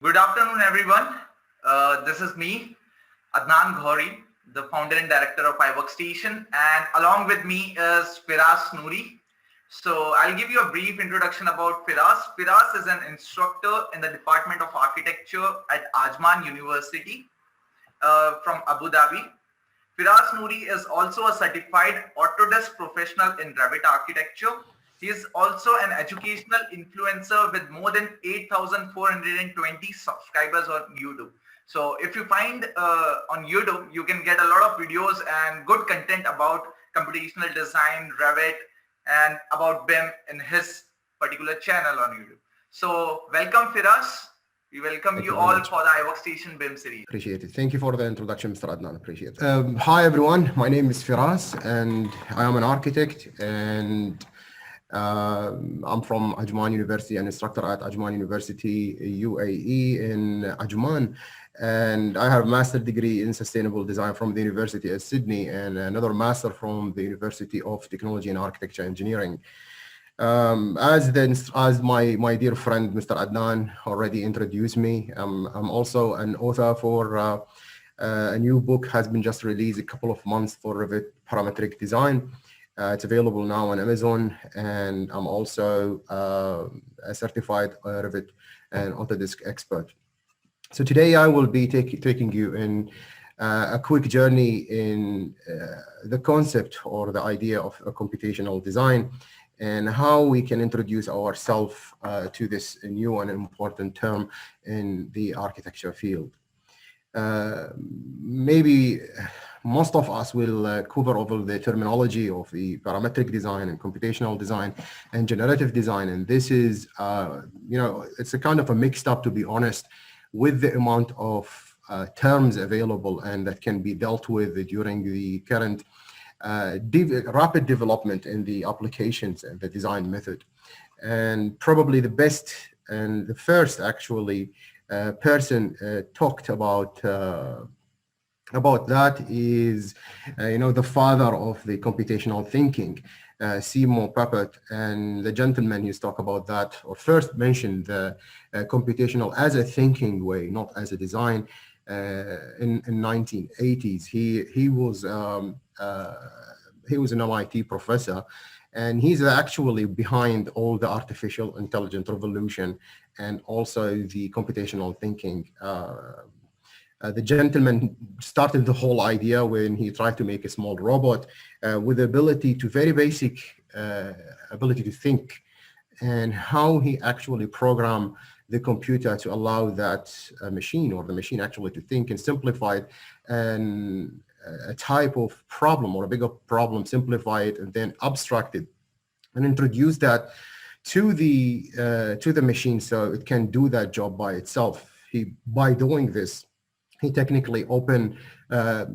Good afternoon, everyone. This is me, Adnan Ghori, the founder and director of iWorkstation, and along with me is Firas Noori. So I'll give you a brief introduction about Firas. Firas is an instructor in the Department of Architecture at Ajman University from Abu Dhabi. Firas Noori is also a certified Autodesk professional in Rivet architecture. He is also an educational influencer with more than 8,420 subscribers on YouTube. So if you find on YouTube, you can get a lot of videos and good content about computational design, Revit, and about BIM in his particular channel on YouTube. So welcome, Firas. We welcome you all for the iWorkstation BIM series. Appreciate it. Thank you for the introduction, Mr. Adnan. Appreciate it. Hi, everyone. My name is Firas, and I am an architect, and I'm from Ajman University, an instructor at Ajman University, UAE in Ajman. And I have a master's degree in sustainable design from the University of Sydney and another master from the University of Technology and Architecture Engineering. As my dear friend, Mr. Adnan, already introduced me, I'm also an author for a new book has been just released a couple of months for Rivet Parametric design. It's available now on Amazon, and I'm also a certified Rivet and Autodesk expert. So today I will be taking you in a quick journey in the concept or the idea of a computational design and how we can introduce ourselves to this new and important term in the architecture field. Maybe most of us will cover over the terminology of the parametric design and computational design and generative design. And this is, it's a kind of a mixed up, to be honest, with the amount of terms available and that can be dealt with during the current rapid development in the applications and the design method. And probably the best and the first actually person talked about that is, the father of the computational thinking, Seymour Papert, and the gentleman who's talked about that, or first mentioned the computational as a thinking way, not as a design, in 1980s. He was an MIT professor, and he's actually behind all the artificial intelligence revolution and also the computational thinking. The gentleman started the whole idea when he tried to make a small robot with the ability to very basic ability to think, and how he actually programmed the computer to allow that machine or the machine actually to think and simplify it, and a type of problem or a bigger problem, simplify it and then abstract it and introduce that to the machine so it can do that job by itself. By doing this, he technically opened, a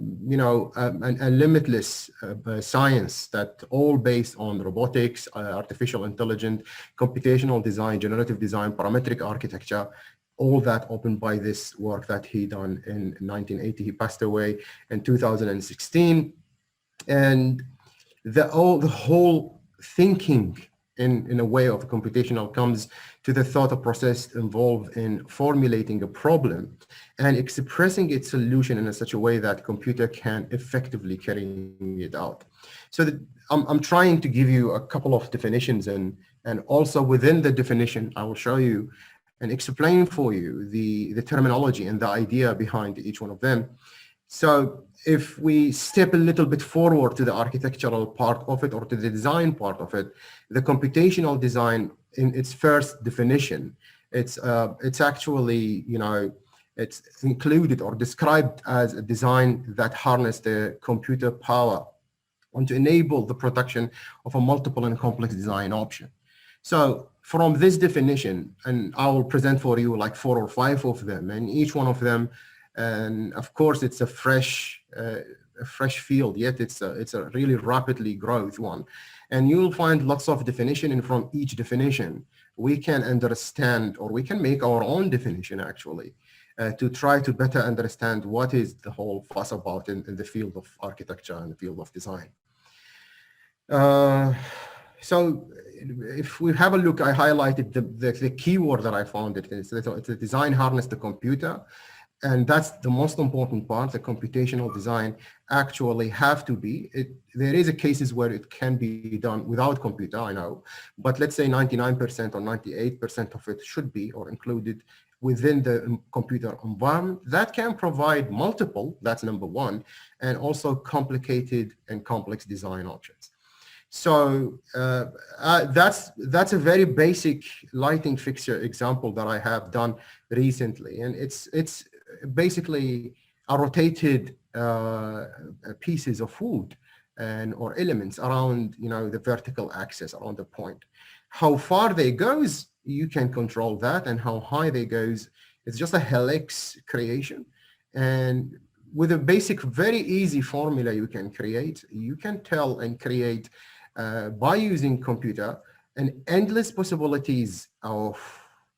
limitless science that all based on robotics, artificial intelligence, computational design, generative design, parametric architecture, all that opened by this work that he done in 1980. He passed away in 2016, and the whole thinking in a way of computational comes to the thought process involved in formulating a problem and expressing its solution in such a way that computer can effectively carry it out. So I'm trying to give you a couple of definitions, and also within the definition, I will show you and explain for you the terminology and the idea behind each one of them. So if we step a little bit forward to the architectural part of it or to the design part of it, the computational design in its first definition, it's actually, it's included or described as a design that harness the computer power and to enable the production of a multiple and complex design option. So from this definition, and I will present for you like 4 or 5 of them, and each one of them, and of course it's a fresh field, yet it's a really rapidly growth one, and you'll find lots of definition, and from each definition we can understand, or we can make our own definition actually, to try to better understand what is the whole fuss about in the field of architecture and the field of design. So if we have a look, I highlighted the keyword that I found it. It's a design harness the computer. And that's the most important part. The computational design actually have to be. There is a cases where it can be done without computer, I know, but let's say 99% or 98% of it should be or included within the computer environment. That can provide multiple, that's number one, and also complicated and complex design options. So that's a very basic lighting fixture example that I have done recently, and it's basically a rotated pieces of wood or elements around the vertical axis around the point. How far they goes, you can control that, and how high they goes, it's just a helix creation. And with a basic, very easy formula you can create, you can tell and create by using computer and endless possibilities of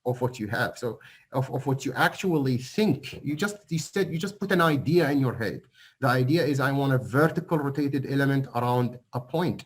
what you have. So of what you actually think. You just put an idea in your head. The idea is I want a vertical rotated element around a point.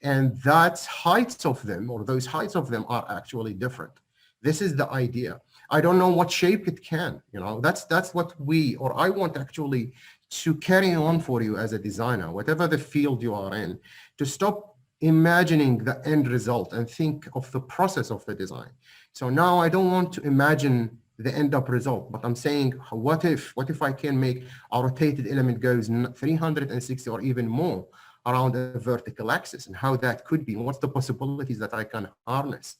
And that's heights of them, or those heights of them are actually different. This is the idea. I don't know what shape it can, that's what I want actually to carry on for you as a designer, whatever the field you are in, to stop imagining the end result and think of the process of the design. So now I don't want to imagine the end up result, but I'm saying, what if I can make a rotated element goes 360 or even more around a vertical axis, and how that could be, and what's the possibilities that I can harness.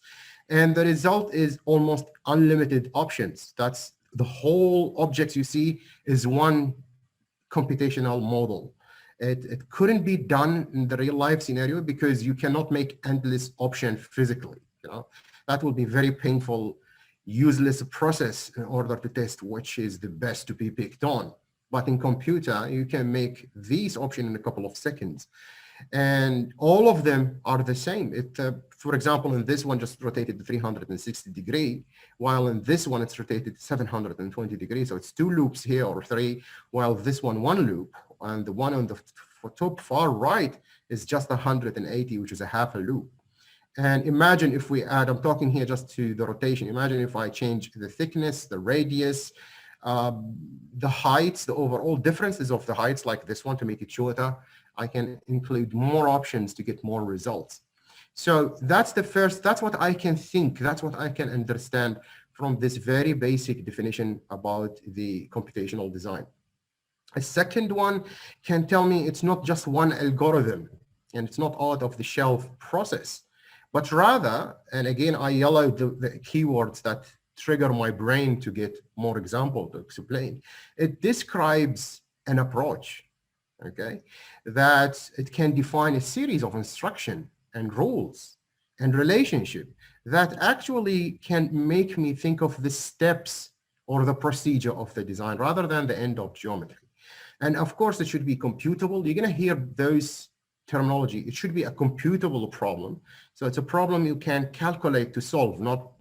And the result is almost unlimited options. That's the whole objects you see is one computational model. It couldn't be done in the real life scenario because you cannot make endless option physically. That will be very painful, useless process in order to test which is the best to be picked on. But in computer, you can make these options in a couple of seconds. And all of them are the same. For example, in this one just rotated 360 degree, while in this one it's rotated 720 degrees. So it's 2 loops here or 3, while this one loop, and the one on the top far right is just 180, which is a half a loop. And imagine if we add, I'm talking here just to the rotation. Imagine if I change the thickness, the radius, the heights, the overall differences of the heights, like this one to make it shorter. I can include more options to get more results. So that's what I can think, that's what I can understand from this very basic definition about the computational design. A second one can tell me it's not just one algorithm, and it's not out of the shelf process, but rather, and again, I yellowed the keywords that trigger my brain to get more example to explain. It describes an approach, okay, that it can define a series of instruction and rules and relationship that actually can make me think of the steps or the procedure of the design rather than the end of geometry. And of course, it should be computable. You're going to hear those terminology. It should be a computable problem. So it's a problem you can calculate to solve, not,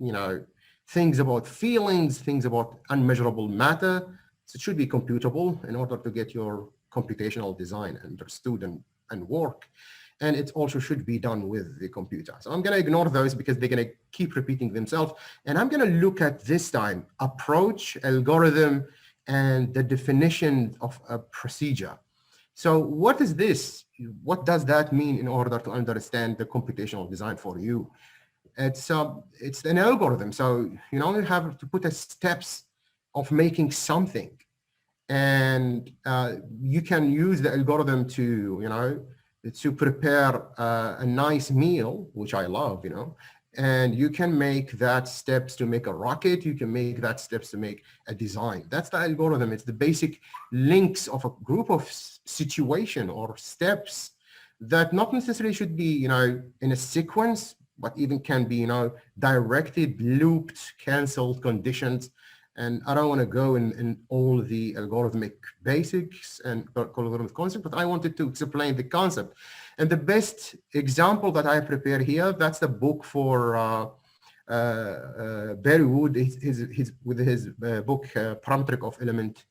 things about feelings, things about unmeasurable matter. So it should be computable in order to get your computational design understood and work. And it also should be done with the computer. So I'm going to ignore those because they're going to keep repeating themselves. And I'm going to look at this time approach, algorithm, and the definition of a procedure. So what is this? What does that mean in order to understand the computational design for you? It's an algorithm. So you only have to put a steps of making something. And you can use the algorithm to, to prepare a nice meal, which I love, and you can make that steps to make a rocket. You can make that steps to make a design. That's the algorithm. It's the basic links of a group of situation or steps that not necessarily should be, in a sequence, but even can be, directed, looped, canceled, conditions. And I don't want to go in all the algorithmic basics and algorithmic concept, but I wanted to explain the concept. And the best example that I prepared here, that's the book for Barry Wood, with his book, Parametric of Element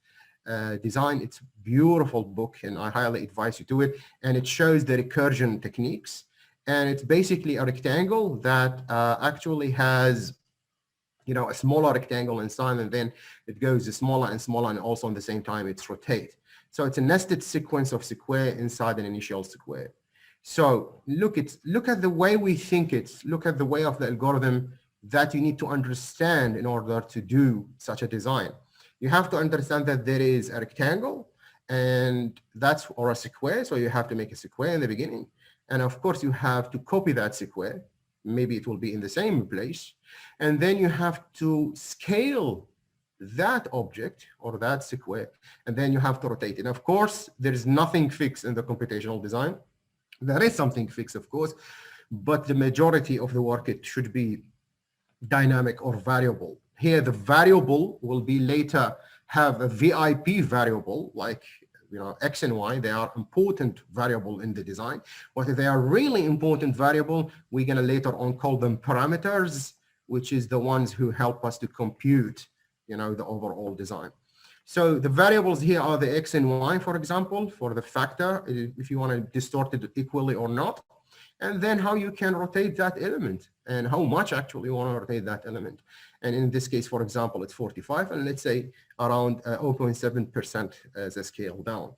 Design. It's a beautiful book, and I highly advise you to it. And it shows the recursion techniques And it's basically a rectangle that actually has, a smaller rectangle inside, and then it goes smaller and smaller, and also at the same time it's rotate. So it's a nested sequence of square inside an initial square. So look at the way we think it. Look at the way of the algorithm that you need to understand in order to do such a design. You have to understand that there is a rectangle, and that's, or a square. So you have to make a square in the beginning. And of course you have to copy that square. Maybe it will be in the same place. And then you have to scale that object or that square, and then you have to rotate it. And of course, there is nothing fixed in the computational design. There is something fixed, of course, but the majority of the work, it should be dynamic or variable. Here, the variable will be later have a VIP variable, like X and Y. They are important variable in the design. But if they are really important variable, we're going to later on call them parameters, which is the ones who help us to compute, the overall design. So the variables here are the X and Y, for example, for the factor, if you want to distort it equally or not. And then how you can rotate that element and how much actually you want to rotate that element. And in this case, for example, it's 45, and let's say around 0.7% as a scale down.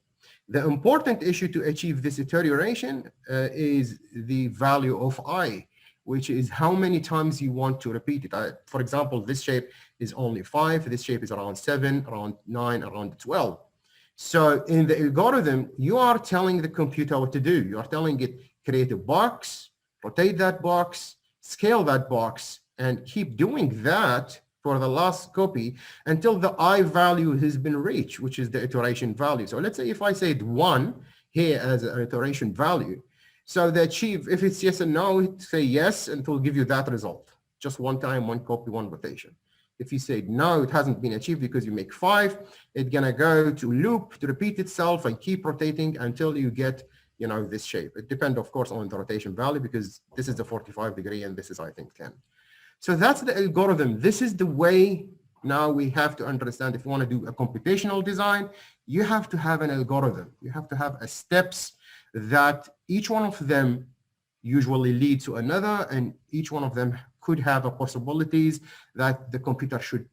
The important issue to achieve this iteration is the value of I, which is how many times you want to repeat it. For example, this shape is only 5, this shape is around 7, around 9, around 12. So in the algorithm, you are telling the computer what to do. You are telling it, create a box, rotate that box, scale that box, and keep doing that for the last copy until the I value has been reached, which is the iteration value. So let's say if I said 1 here as an iteration value, so the achieve, if it's yes and no, say yes, and it will give you that result. Just one time, one copy, one rotation. If you say no, it hasn't been achieved because you make 5, it's gonna go to loop to repeat itself and keep rotating until you get, this shape. It depends, of course, on the rotation value, because this is the 45 degree and this is, I think, 10. So that's the algorithm. This is the way now we have to understand. If you want to do a computational design, you have to have an algorithm. You have to have a steps that each one of them usually lead to another, and each one of them could have a possibilities that the computer should,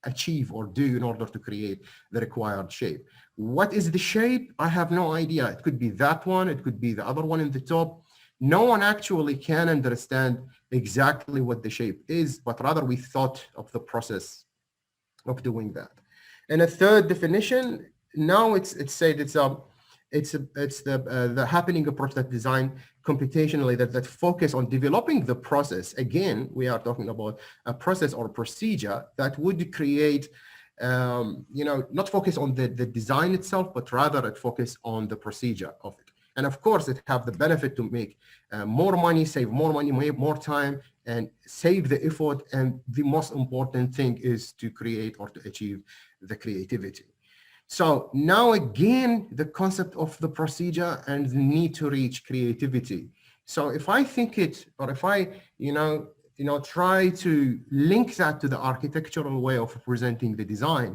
achieve or do in order to create the required shape. What is the shape? I have no idea. It could be that one. It could be the other one in the top. No one actually can understand exactly what the shape is, but rather we thought of the process of doing that. And a third definition, now it's said it's the happening approach that design computationally that focus on developing the process. Again, we are talking about a process or procedure that would create, not focus on the design itself, but rather it focus on the procedure of it. And of course, it have the benefit to make more money, save more money, make more time, and save the effort. And the most important thing is to create or to achieve the creativity. So now again, the concept of the procedure and the need to reach creativity. So if I think it, or if I, try to link that to the architectural way of presenting the design,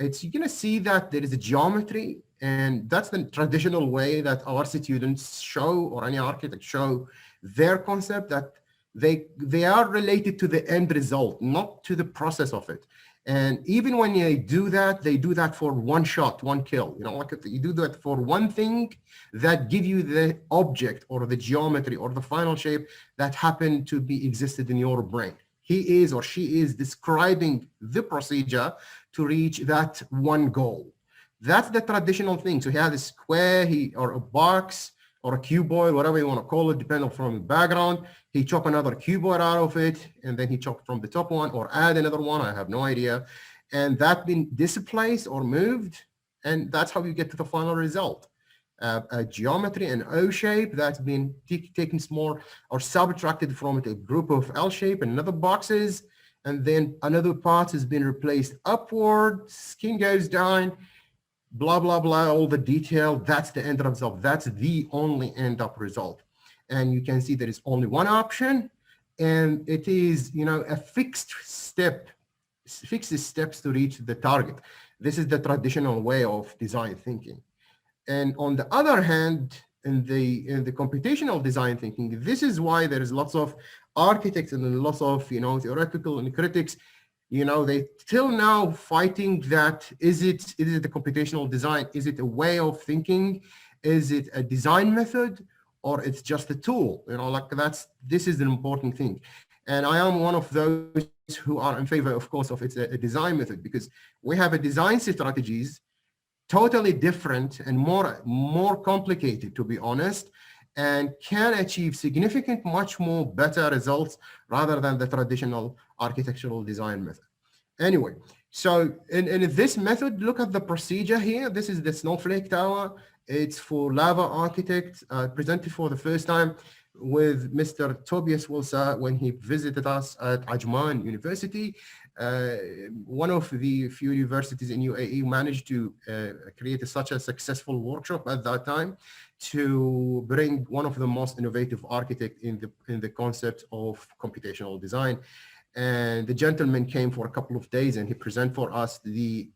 you're going to see that there is a geometry, and that's the traditional way that our students show, or any architect show their concept, that they are related to the end result, not to the process of it. And even when they do that for one shot, one kill. Like if you do that for one thing that give you the object or the geometry or the final shape that happened to be existed in your brain. He is or she is describing the procedure to reach that one goal. That's the traditional thing. So he has a square, or a box, or a cuboid, whatever you want to call it, depending from the background. He chop another cuboid out of it, and then he chopped from the top one, or add another one, I have no idea. And that been displaced or moved, and that's how you get to the final result. A geometry, an O shape that's been taken small or subtracted from it, a group of L shape and another boxes, and then another part has been replaced upward, skin goes down, blah, blah, blah, all the detail. That's the end result. That's the only end up result. And you can see there is only one option, and it is, a fixed steps to reach the target. This is the traditional way of design thinking. And on the other hand, in the computational design thinking, this is why there is lots of architects and lots of theoretical and critics, they till now fighting that is it the computational design, is it a way of thinking, is it a design method, or it's just a tool? This is an important thing. And I am one of those who are in favor, of course, of it's a design method, because we have a design strategies totally different and more complicated, to be honest, and can achieve significant, much more better results rather than the traditional architectural design method. Anyway, so in this method, look at the procedure here. This is the Snowflake Tower. It's for Lava Architect, presented for the first time with Mr. Tobias Wilsa when he visited us at Ajman University. One of the few universities in UAE managed to create such a successful workshop at that time to bring one of the most innovative architects in the concept of computational design. And the gentleman came for a couple of days and he presented for us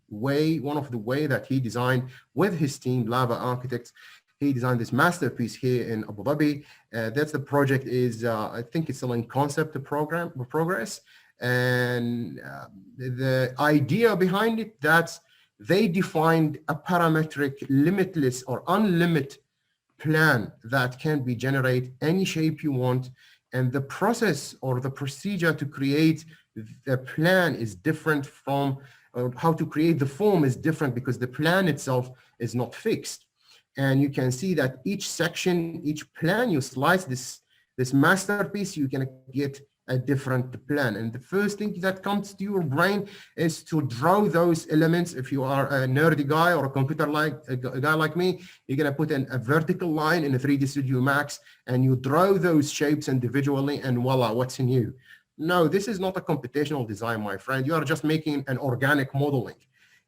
one of the way that he designed with his team, Lava Architects. He designed this masterpiece here in Abu Dhabi. That's the project is, I think it's still in concept progress. And the idea behind it, that they defined a parametric, limitless or unlimited plan that can be generate any shape you want. And the process or the procedure to create the plan is different from how to create the form is different, because the plan itself is not fixed. And you can see that each section, each plan, you slice this masterpiece, you can get a different plan. And the first thing that comes to your brain is to draw those elements. If you are a nerdy guy or a computer a guy like me, you're going to put in a vertical line in a 3D Studio Max and you draw those shapes individually, and voila, what's new? No, this is not a computational design, my friend. You are just making an organic modeling.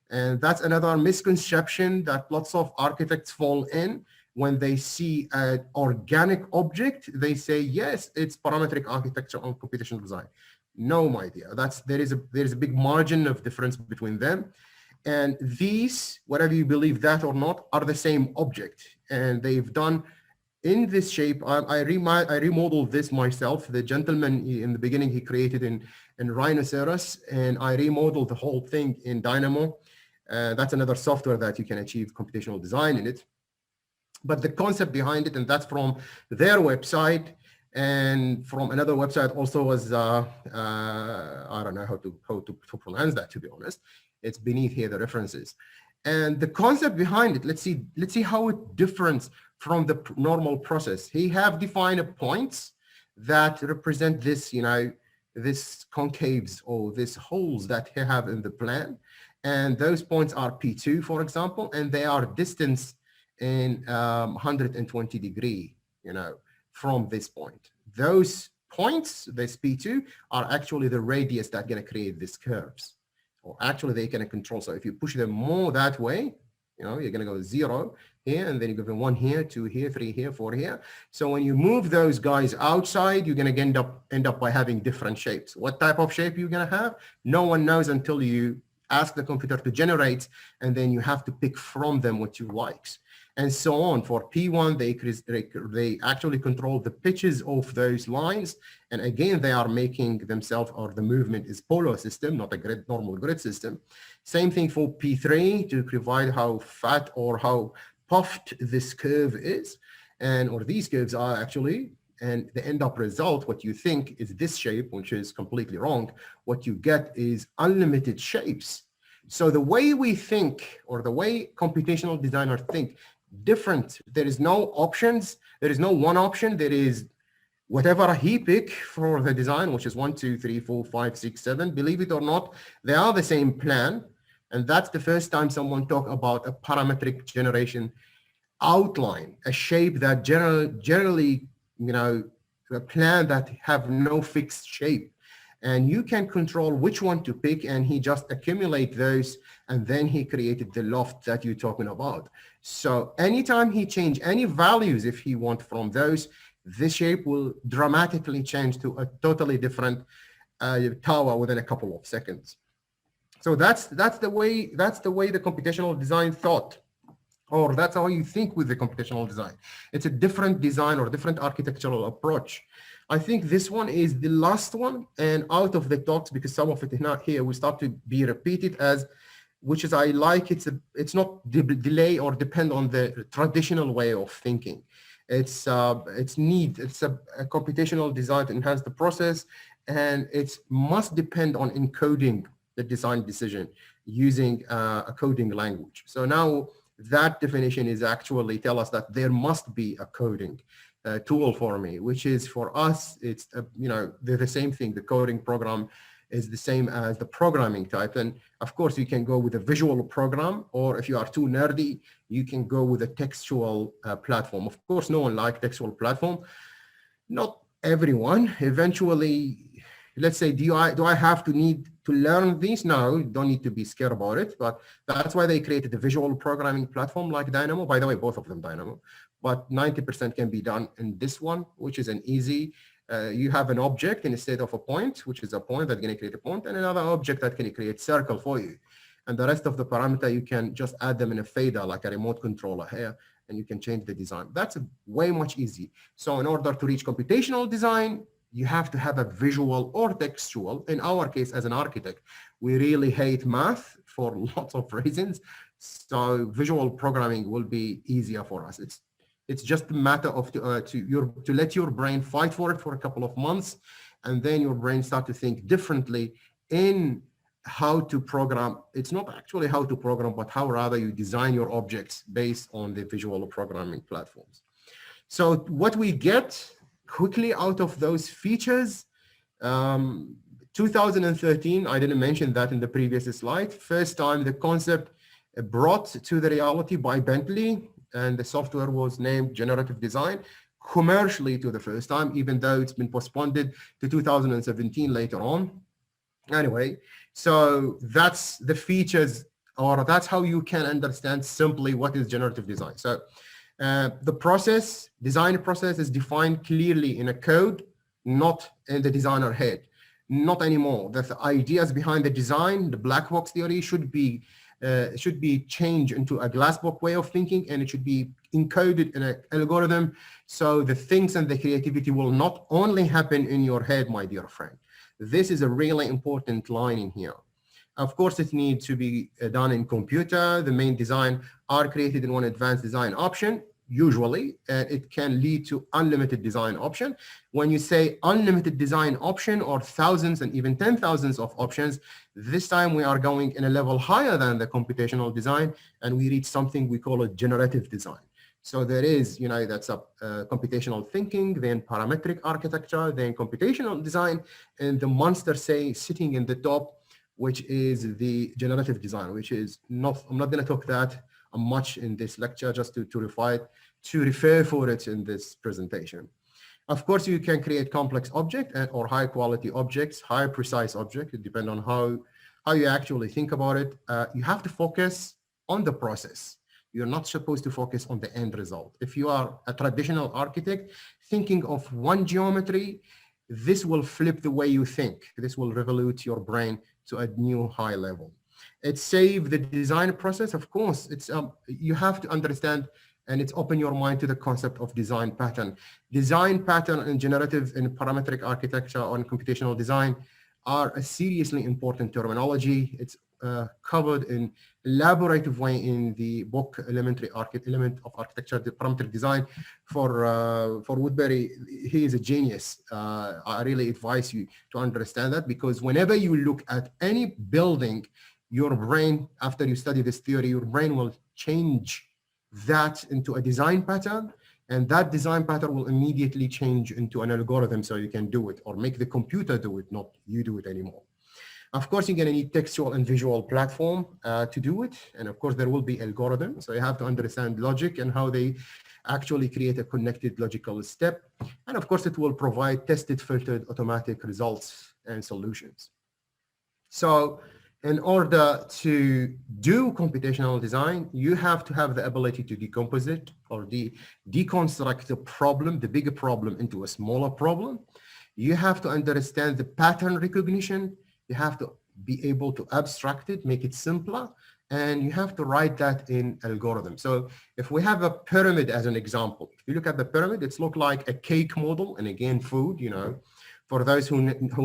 And that's another misconception that lots of architects fall in. When they see an organic object, they say, yes, it's parametric architecture on computational design. No, my dear, there is a big margin of difference between them. And these, whatever you believe that or not, are the same object. And they've done in this shape. I remodeled this myself. The gentleman in the beginning, he created in Rhinoceros, and I remodeled the whole thing in Dynamo. That's another software that you can achieve computational design in it. But the concept behind it, and that's from their website, and from another website also was, I don't know how to pronounce that, to be honest. It's beneath here, the references. And the concept behind it, let's see how it differs from the normal process. He have defined points that represent this, this concaves or these holes that he have in the plan. And those points are P2, for example, and they are distance in 120 degree, from this point. Those points, this P2, are actually the radius that's going to create these curves. Or actually they can control. So if you push them more that way, you're going to go 0 here, and then you give them 1 here, 2 here, 3 here, 4 here. So when you move those guys outside, you're going to end up by having different shapes. What type of shape you're going to have? No one knows until you ask the computer to generate, and then you have to pick from them what you like. And so on. For P1, they actually control the pitches of those lines. And again, they are making themselves, or the movement is polar system, not a normal grid system. Same thing for P3 to provide how fat or how puffed this curve is, or these curves are actually. And the end up result, what you think is this shape, which is completely wrong. What you get is unlimited shapes. So the way we think, or the way computational designers think, different. There is no options. There is no one option. There is whatever he pick for the design, which is 1, 2, 3, 4, 5, 6, 7. Believe it or not, they are the same plan. And that's the first time someone talk about a parametric generation outline, a shape that generally, a plan that have no fixed shape. And you can control which one to pick, and he just accumulate those, and then he created the loft that you're talking about. So anytime he change any values, if he want from those, this shape will dramatically change to a totally different tower within a couple of seconds. So that's the way the computational design thought. or that's how you think with the computational design. It's a different design or different architectural approach. I think this one is the last one, and out of the talks, because some of it is not here, we start to be repeated as, which is I like, it's not delay or depend on the traditional way of thinking. It's a computational design to enhance the process, and it must depend on encoding the design decision using a coding language. So now that definition is actually tell us that there must be a coding tool for me, which is for us, it's, they're the same thing. The coding program is the same as the programming type. And of course, you can go with a visual program, or if you are too nerdy, you can go with a textual platform. Of course, no one likes textual platform. Not everyone. Eventually, let's say, do I have to need to learn this? No, you don't need to be scared about it. But that's why they created a visual programming platform like Dynamo. By the way, both of them Dynamo. But 90% can be done in this one, which is an easy. You have an object instead of a point, which is a point that's going to create a point, and another object that can create circle for you. And the rest of the parameter, you can just add them in a fader, like a remote controller here, and you can change the design. That's way much easy. So in order to reach computational design, you have to have a visual or textual. In our case, as an architect, we really hate math for lots of reasons. So visual programming will be easier for us. It's just a matter of to let your brain fight for it for a couple of months, and then your brain start to think differently in how to program. It's not actually how to program, but how rather you design your objects based on the visual programming platforms. So what we get quickly out of those features, 2013, I didn't mention that in the previous slide, first time the concept brought to the reality by Bentley, and the software was named Generative Design commercially to the first time, even though it's been postponed to 2017 later on. Anyway, so that's the features, or that's how you can understand simply what is generative design. So the design process is defined clearly in a code, not in the designer head. Not anymore. The ideas behind the design, the black box theory should be changed into a glass box way of thinking, and it should be encoded in an algorithm. So the things and the creativity will not only happen in your head, my dear friend. This is a really important line in here. Of course, it needs to be done in computer. The main design are created in one advanced design option, usually, and it can lead to unlimited design option. When you say unlimited design option or thousands and even 10,000s of options, this time we are going in a level higher than the computational design, and we reach something we call a generative design. So there is, that's a computational thinking, then parametric architecture, then computational design, and the monster sitting in the top, which is the generative design, which is not, I'm not going to talk that much in this lecture, just to refer for it in this presentation. Of course, you can create complex objects or high quality objects, high precise objects. It depends on how you actually think about it. You have to focus on the process. You're not supposed to focus on the end result. If you are a traditional architect thinking of one geometry, this will flip the way you think. This will revolute your brain to a new high level. It saves the design process. Of course, it's you have to understand, and it's open your mind to the concept of design pattern. Design pattern in generative and parametric architecture or in computational design are a seriously important terminology. It's covered in elaborative way in the book Element of Architecture, the Parametric Design for Woodbury. He is a genius. I really advise you to understand that, because whenever you look at any building, your brain, after you study this theory, your brain will change that into a design pattern, and that design pattern will immediately change into an algorithm so you can do it, or make the computer do it, not you do it anymore. Of course, you're going to need textual and visual platform to do it. And of course, there will be algorithms. So you have to understand logic and how they actually create a connected logical step. And of course, it will provide tested, filtered, automatic results and solutions. So in order to do computational design, you have to have the ability to decompose it or deconstruct the problem, the bigger problem, into a smaller problem. You have to understand the pattern recognition. You have to be able to abstract it, make it simpler. and you have to write that in algorithm. So if we have a pyramid as an example, if you look at the pyramid, it's look like a cake model, and again, food, you know, for those who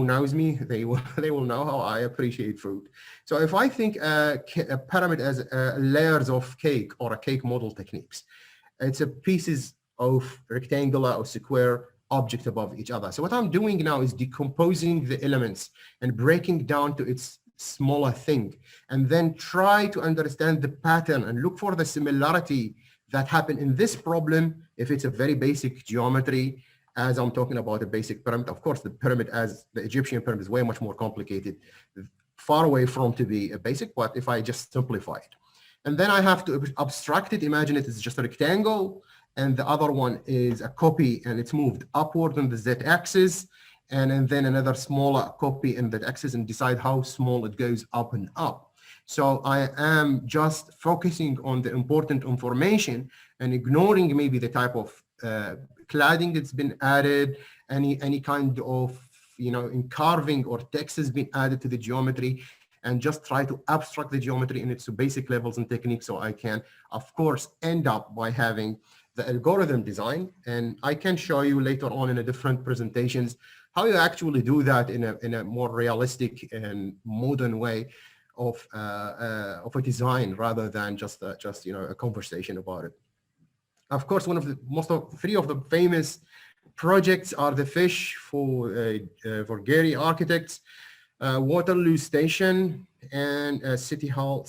knows me, they will know how I appreciate food. So if I think a pyramid as layers of cake or a cake model techniques, it's a pieces of rectangular or square object above each other. So what I'm doing now is decomposing the elements and breaking down to its smaller thing, and then try to understand the pattern and look for the similarity that happened in this problem. If it's a very basic geometry, as I'm talking about a basic pyramid, of course, the pyramid as the Egyptian pyramid is way much more complicated, far away from to be a basic, but if I just simplify it. And then I have to abstract it, imagine it is just a rectangle, and the other one is a copy and it's moved upward on the z-axis, and then another smaller copy in that axis, and decide how small it goes up and up. So I am just focusing on the important information and ignoring maybe the type of cladding that's been added, any kind of, you know, in carving or text has been added to the geometry, and just try to abstract the geometry in its basic levels and techniques, so I can, of course, end up by having the algorithm design. And I can show you later on in a different presentations how you actually do that in a more realistic and modern way of a design, rather than just you know, a conversation about it. Of course, one of the three of the famous projects are the fish for Gary architects, Waterloo Station, and City Hall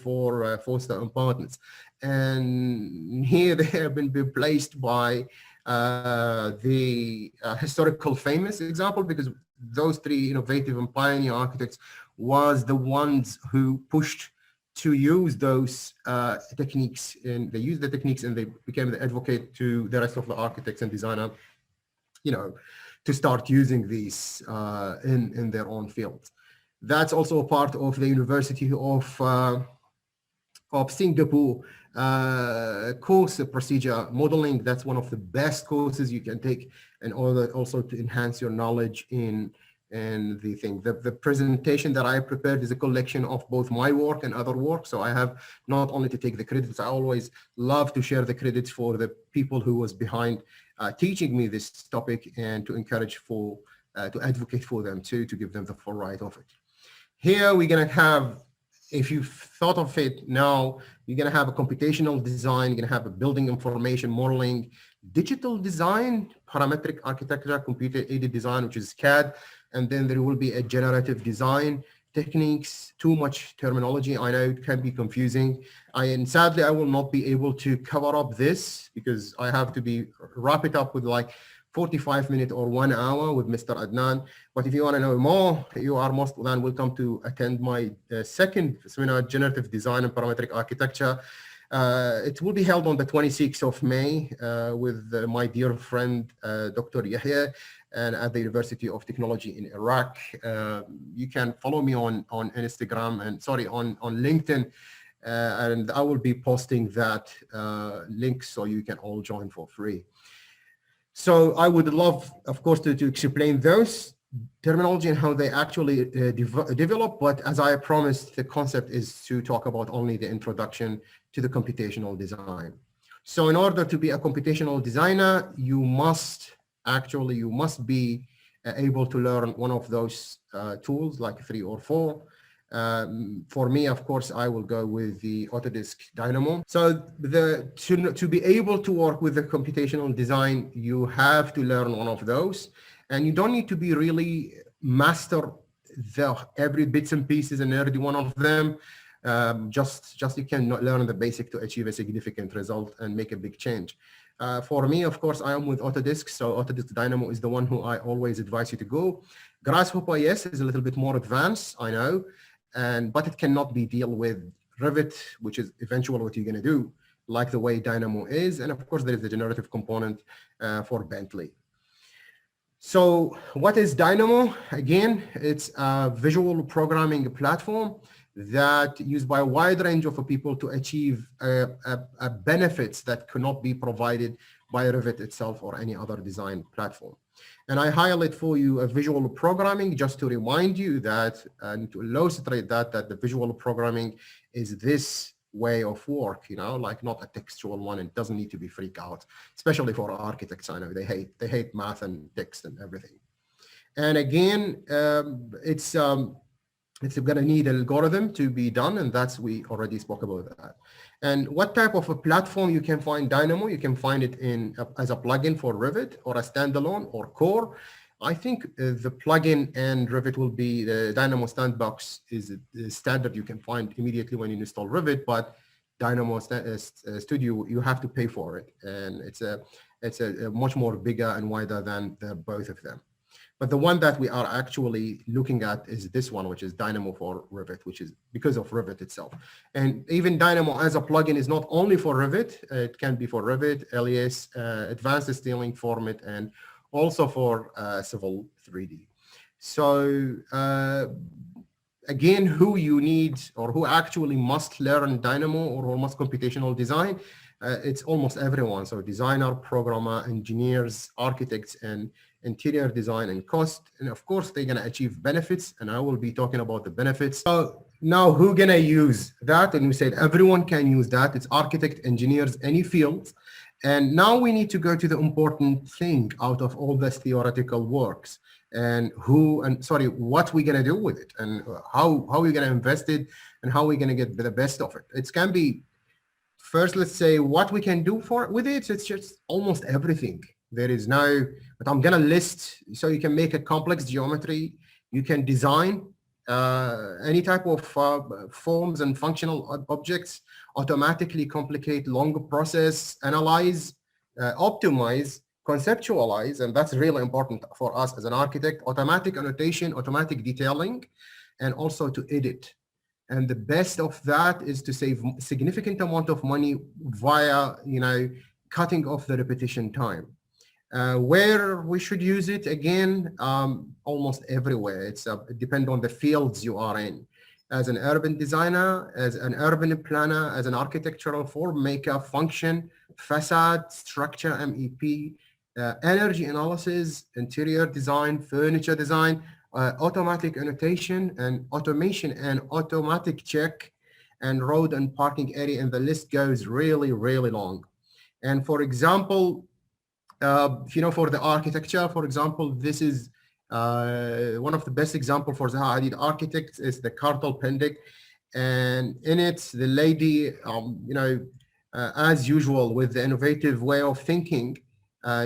for Foster and Partners. And here they have been replaced by the historical famous example, because those three innovative and pioneer architects was the ones who pushed to use those techniques, and they used the techniques and they became the advocate to the rest of the architects and designers, you know, to start using these in their own fields. That's also a part of the University of Singapore course procedure modeling. That's one of the best courses you can take in order also to enhance your knowledge in the thing. The presentation that I prepared is a collection of both my work and other work. So I have not only to take the credits, I always love to share the credits for the people who was behind teaching me this topic, and to encourage for, to advocate for them too, to give them the full right of it. Here we're gonna have, if you've thought of it now, you're gonna have a computational design, you're gonna have a building information modeling, digital design, parametric architecture, computer-aided design, which is CAD, and then there will be a generative design techniques. Too much terminology, I know it can be confusing. And sadly, I will not be able to cover up this because I have to wrap it up with like 45 minutes or 1 hour with Mr. Adnan. But if you want to know more, you are most than welcome to attend my second seminar, Generative Design and Parametric Architecture. It will be held on the 26th of May with my dear friend, Dr. Yahya, and at the University of Technology in Iraq. You can follow me on Instagram and on LinkedIn, and I will be posting that link so you can all join for free. So I would love, of course, to explain those terminology and how they actually develop. But as I promised, the concept is to talk about only the introduction to the computational design. So in order to be a computational designer, you must be able to learn one of those tools, like 3 or 4. For me, of course, I will go with the Autodesk Dynamo. So to be able to work with the computational design, you have to learn one of those, and you don't need to be really master every bits and pieces and every one of them. Just you can learn the basic to achieve a significant result and make a big change. For me, of course, I am with Autodesk, so Autodesk Dynamo is the one who I always advise you to go. Grasshopper, yes, is a little bit more advanced, I know, but it cannot be deal with Rivet, which is eventually what you're going to do, like the way Dynamo is. And of course, there is the generative component for Bentley. So what is Dynamo? Again, it's a visual programming platform that used by a wide range of people to achieve benefits that cannot be provided by Rivet itself or any other design platform. And I highlight for you a visual programming just to remind you that, and to illustrate that the visual programming is this way of work, like not a textual one. It doesn't need to be freak out, especially for architects. I know they hate math and text and everything. And again, it's going to need an algorithm to be done, and we already spoke about that. And what type of a platform you can find Dynamo? You can find it as a plugin for Rivet, or a standalone, or core. I think the plugin and Rivet will be the Dynamo Sandbox is the standard you can find immediately when you install Rivet, but Dynamo Studio, you have to pay for it, and it's a much more bigger and wider than both of them. But the one that we are actually looking at is this one, which is Dynamo for Rivet, which is because of Rivet itself. And even Dynamo as a plugin is not only for Rivet, it can be for Rivet, LES, Advanced Styling Format, and also for Civil 3D. So again, who you need or who actually must learn Dynamo or who must computational design, it's almost everyone. So designer, programmer, engineers, architects, and interior design and cost. And of course, they're going to achieve benefits, and I will be talking about the benefits. So now who going to use that? And we said everyone can use that. It's architect, engineers, any field. And now we need to go to the important thing out of all this theoretical works, and what we're going to do with it, and how we're going to invest it, and how we're going to get the best of it. It can be, first, let's say what we can do with it. It's just almost everything. There is no, but I'm going to list, so you can make a complex geometry. You can design any type of forms and functional objects, automatically complicate longer process, analyze, optimize, conceptualize, and that's really important for us as an architect, automatic annotation, automatic detailing, and also to edit. And the best of that is to save significant amount of money via, cutting off the repetition time. Where we should use it, again, almost everywhere. It depends on the fields you are in. As an urban designer, as an urban planner, as an architectural form maker, function, facade, structure, MEP, energy analysis, interior design, furniture design, automatic annotation and automation and automatic check, and road and parking area, and the list goes really, really long. And for example, for the architecture, for example, this is one of the best example for Zaha Hadid architects is the Cartel Pendic. And in it, the lady, as usual with the innovative way of thinking,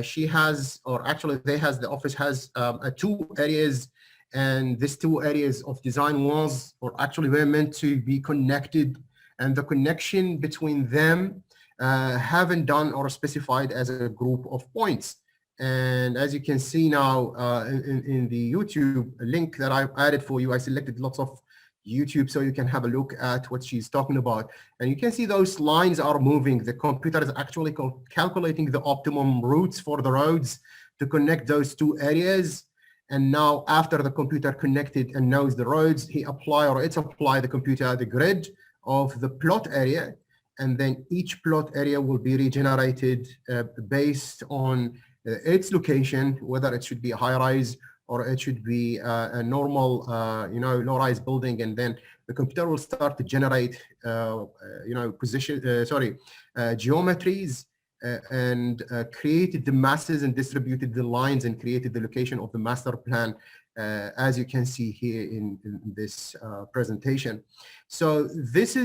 she has, or actually the office has 2 areas, and these 2 areas of design walls were meant to be connected, and the connection between them haven't done or specified as a group of points. And as you can see now in the YouTube link that I've added for you, I selected lots of YouTube so you can have a look at what she's talking about. And you can see those lines are moving. The computer is actually calculating the optimum routes for the roads to connect those 2 areas. And now after the computer connected and knows the roads, it's apply the computer the grid of the plot area. And then each plot area will be regenerated based on its location, whether it should be a high-rise or it should be a normal, low-rise building. And then the computer will start to generate, geometries and created the masses and distributed the lines and created the location of the master plan, as you can see here in this presentation. So that's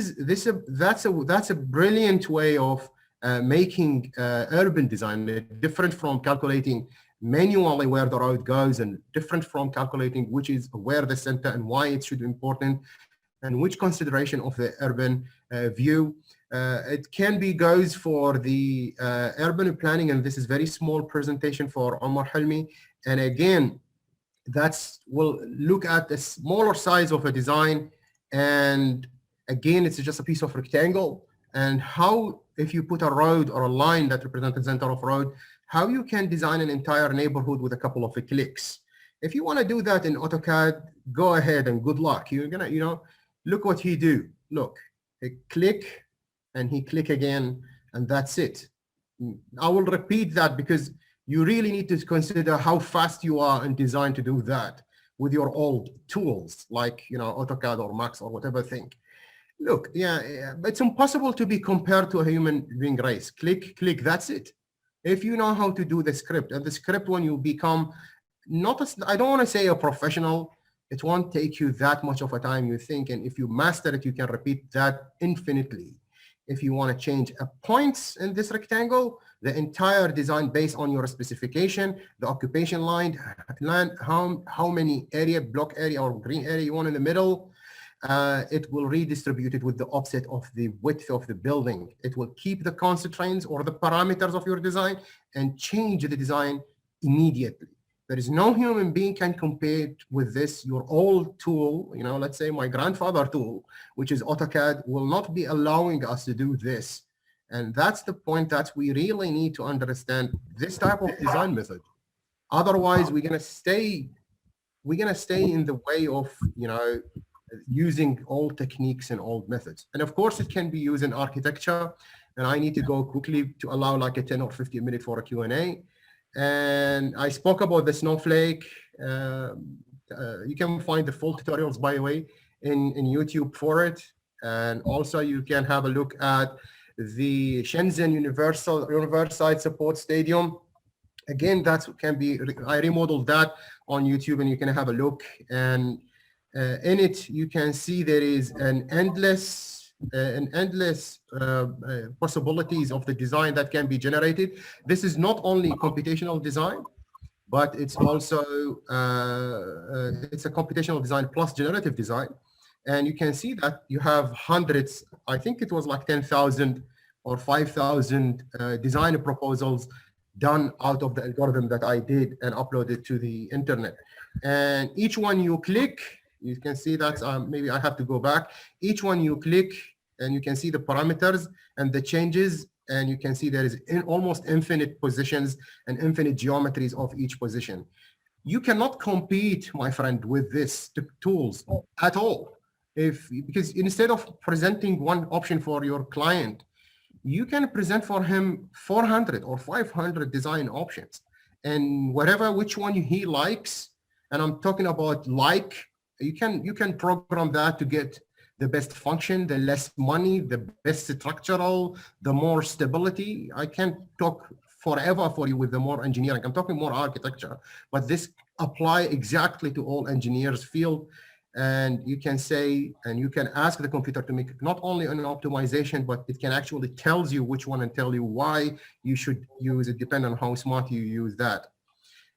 a brilliant way of making urban design, different from calculating manually where the road goes, and different from calculating which is where the center and why it should be important, and which consideration of the urban view. It can be goes for the urban planning, and this is very small presentation for Omar Helmi. And again, we'll look at the smaller size of a design, and again, it's just a piece of rectangle, and how, if you put a road or a line that represents the center of road, how you can design an entire neighborhood with a couple of clicks. If you want to do that in AutoCAD, go ahead and good luck. You're gonna, look what he do. Look, he click and he click again, and that's it. I will repeat that because you really need to consider how fast you are in design to do that with your old tools like, AutoCAD or Max or whatever thing. Look, it's impossible to be compared to a human being race. Click, that's it. If you know how to do the script, and the script, when you become I don't want to say a professional, it won't take you that much of a time you think, and if you master it, you can repeat that infinitely. If you want to change a points in this rectangle, the entire design based on your specification, the occupation line, how many block area or green area you want in the middle, it will redistribute it with the offset of the width of the building. It will keep the constraints or the parameters of your design and change the design immediately. There is no human being can compare with this. Your old tool, let's say my grandfather tool, which is AutoCAD, will not be allowing us to do this. And that's the point that we really need to understand this type of design method. Otherwise, we're gonna stay in the way of, using old techniques and old methods. And of course, it can be used in architecture. And I need to go quickly to allow like a 10 or 15 minute for a Q&A. And I spoke about the Snowflake. You can find the full tutorials, by the way, in YouTube for it. And also you can have a look at the Shenzhen University Support Stadium. Again, that can be, I remodeled that on YouTube, and you can have a look. And in it, you can see there is an endless possibilities of the design that can be generated. This is not only computational design, but it's also it's a computational design plus generative design. And you can see that you have hundreds, I think it was like 10,000 or 5,000 design proposals done out of the algorithm that I did and uploaded to the internet. And each one you click, you can see that maybe I have to go back. Each one you click and you can see the parameters and the changes, and you can see there is almost infinite positions and infinite geometries of each position. You cannot compete, my friend, with this tools at all. Because instead of presenting one option for your client, you can present for him 400 or 500 design options, and which one he likes. And I'm talking about you can program that to get the best function, the less money, the best structural, the more stability. I can't talk forever for you with the more engineering. I'm talking more architecture, but this apply exactly to all engineers field. And you can say, and you can ask the computer to make not only an optimization, but it can actually tells you which one and tell you why you should use it, depending on how smart you use that.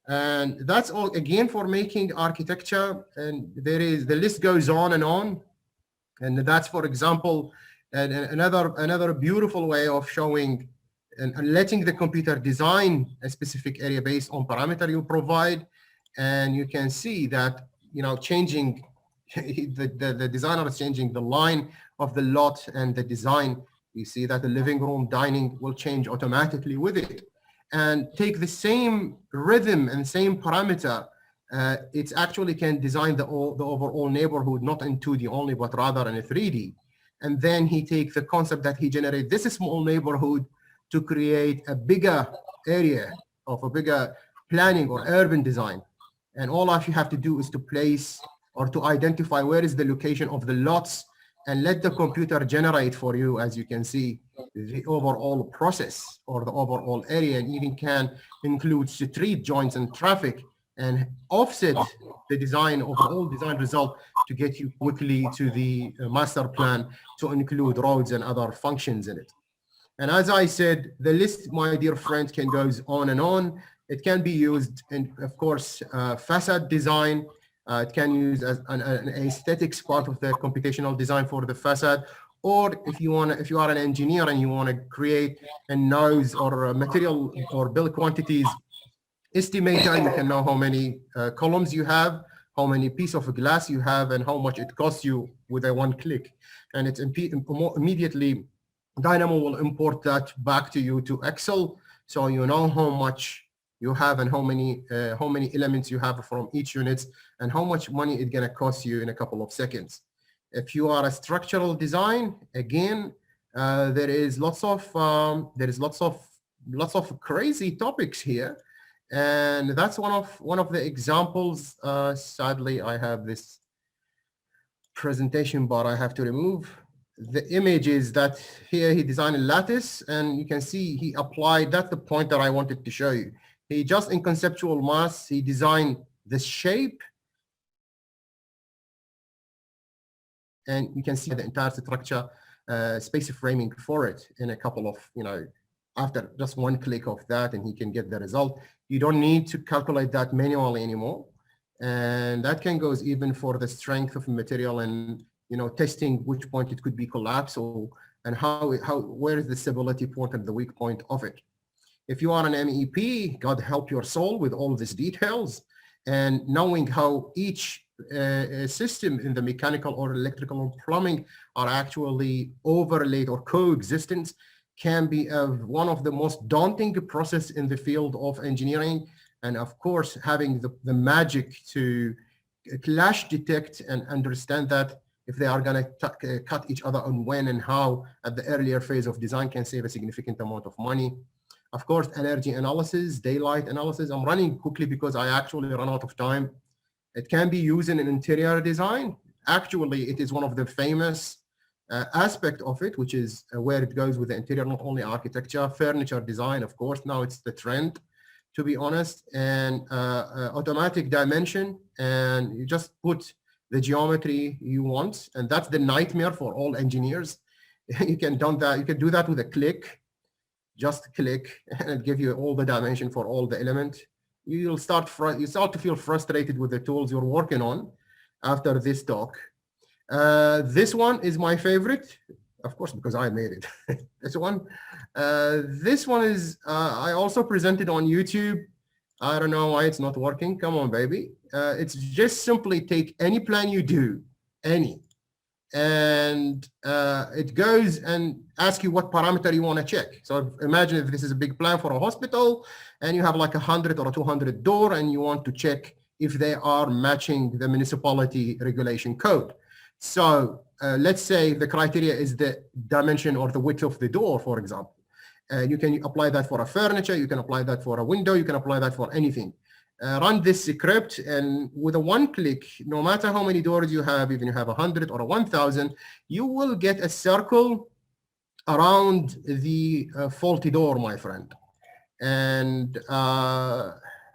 And that's all again for making architecture. And the list goes on. And that's, for example, another beautiful way of showing and letting the computer design a specific area based on parameter you provide. And you can see that, changing the designer is changing the line of the lot and the design. You see that the living room dining will change automatically with it. And take the same rhythm and same parameter, it actually can design the overall neighborhood, not in 2D only, but rather in a 3D. And then he takes the concept that he generated this small neighborhood to create a bigger area of a bigger planning or urban design. And all you have to do is to place or to identify where is the location of the lots, and let the computer generate for you, as you can see, the overall process or the overall area, and even can include street joints and traffic, and offset the design overall design result to get you quickly to the master plan to include roads and other functions in it. And as I said, the list, my dear friend, can go on and on. It can be used in, of course, facade design. It can use as an aesthetics part of the computational design for the facade. Or if you are an engineer and you want to create a noise or a material or build quantities estimator, you can know how many columns you have, how many pieces of glass you have, and how much it costs you with a one click. And it's immediately, Dynamo will import that back to you to Excel, so you know how much you have and how many elements you have from each unit, and how much money it's gonna cost you in a couple of seconds. If you are a structural design, again, there is lots of crazy topics here. And that's one of the examples. Sadly, I have this presentation bar I have to remove. The image is that here he designed a lattice, and you can see he applied, that's the point that I wanted to show you. He just in conceptual mass, he designed this shape, and you can see the entire structure, space framing for it in a couple of, after just one click of that, and he can get the result. You don't need to calculate that manually anymore. And that can go even for the strength of material and, testing which point it could be collapsed, or, and where is the stability point and the weak point of it. If you are an MEP, God help your soul with all these details, and knowing how each system in the mechanical or electrical or plumbing are actually overlaid or coexistence can be one of the most daunting process in the field of engineering. And of course, having the magic to clash detect and understand that if they are going to cut each other on when and how at the earlier phase of design can save a significant amount of money. Of course, energy analysis, daylight analysis. I'm running quickly because I actually run out of time. It can be used in an interior design. Actually, it is one of the famous aspect of it, which is where it goes with the interior, not only architecture, furniture design, of course. Now it's the trend, to be honest, and automatic dimension, and you just put the geometry you want, and that's the nightmare for all engineers. You can do that with a click. Just click and it'll give you all the dimension for all the element. You start to feel frustrated with the tools you're working on after this talk. This one is my favorite, of course, because I made it. This one is I also presented on YouTube. I don't know why it's not working. Come on, baby. It's just simply take any plan you do, any, and it goes and asks you what parameter you want to check. So imagine if this is a big plan for a hospital and you have like 100 or 200 door and you want to check if they are matching the municipality regulation code. So let's say the criteria is the dimension or the width of the door, for example. You can apply that for a furniture, you can apply that for a window, you can apply that for anything. Run this script, and with a one click, no matter how many doors you have, even you have 100 or 1,000, you will get a circle around the faulty door, my friend. And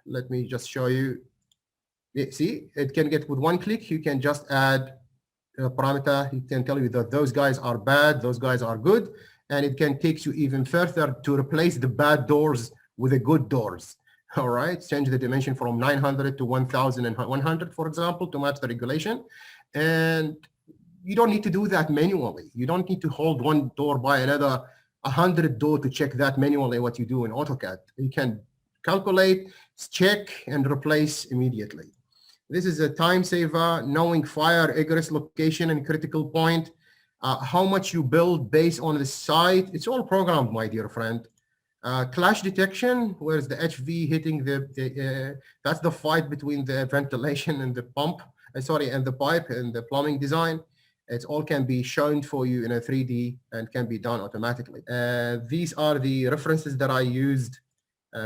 let me just show you. See, it can get with one click, you can just add a parameter. It can tell you that those guys are bad, those guys are good, and it can take you even further to replace the bad doors with the good doors. All right, change the dimension from 900 to 1,100, for example, to match the regulation. And you don't need to do that manually. You don't need to hold one door by another 100 door to check that manually, what you do in AutoCAD. You can calculate, check, and replace immediately. This is a time saver, knowing fire egress location and critical point, how much you build based on the site. It's all programmed, my dear friend. Clash detection, where's the HV hitting that's the fight between the ventilation and the pump, and the pipe and the plumbing design. It all can be shown for you in a 3D and can be done automatically. These are the references that I used.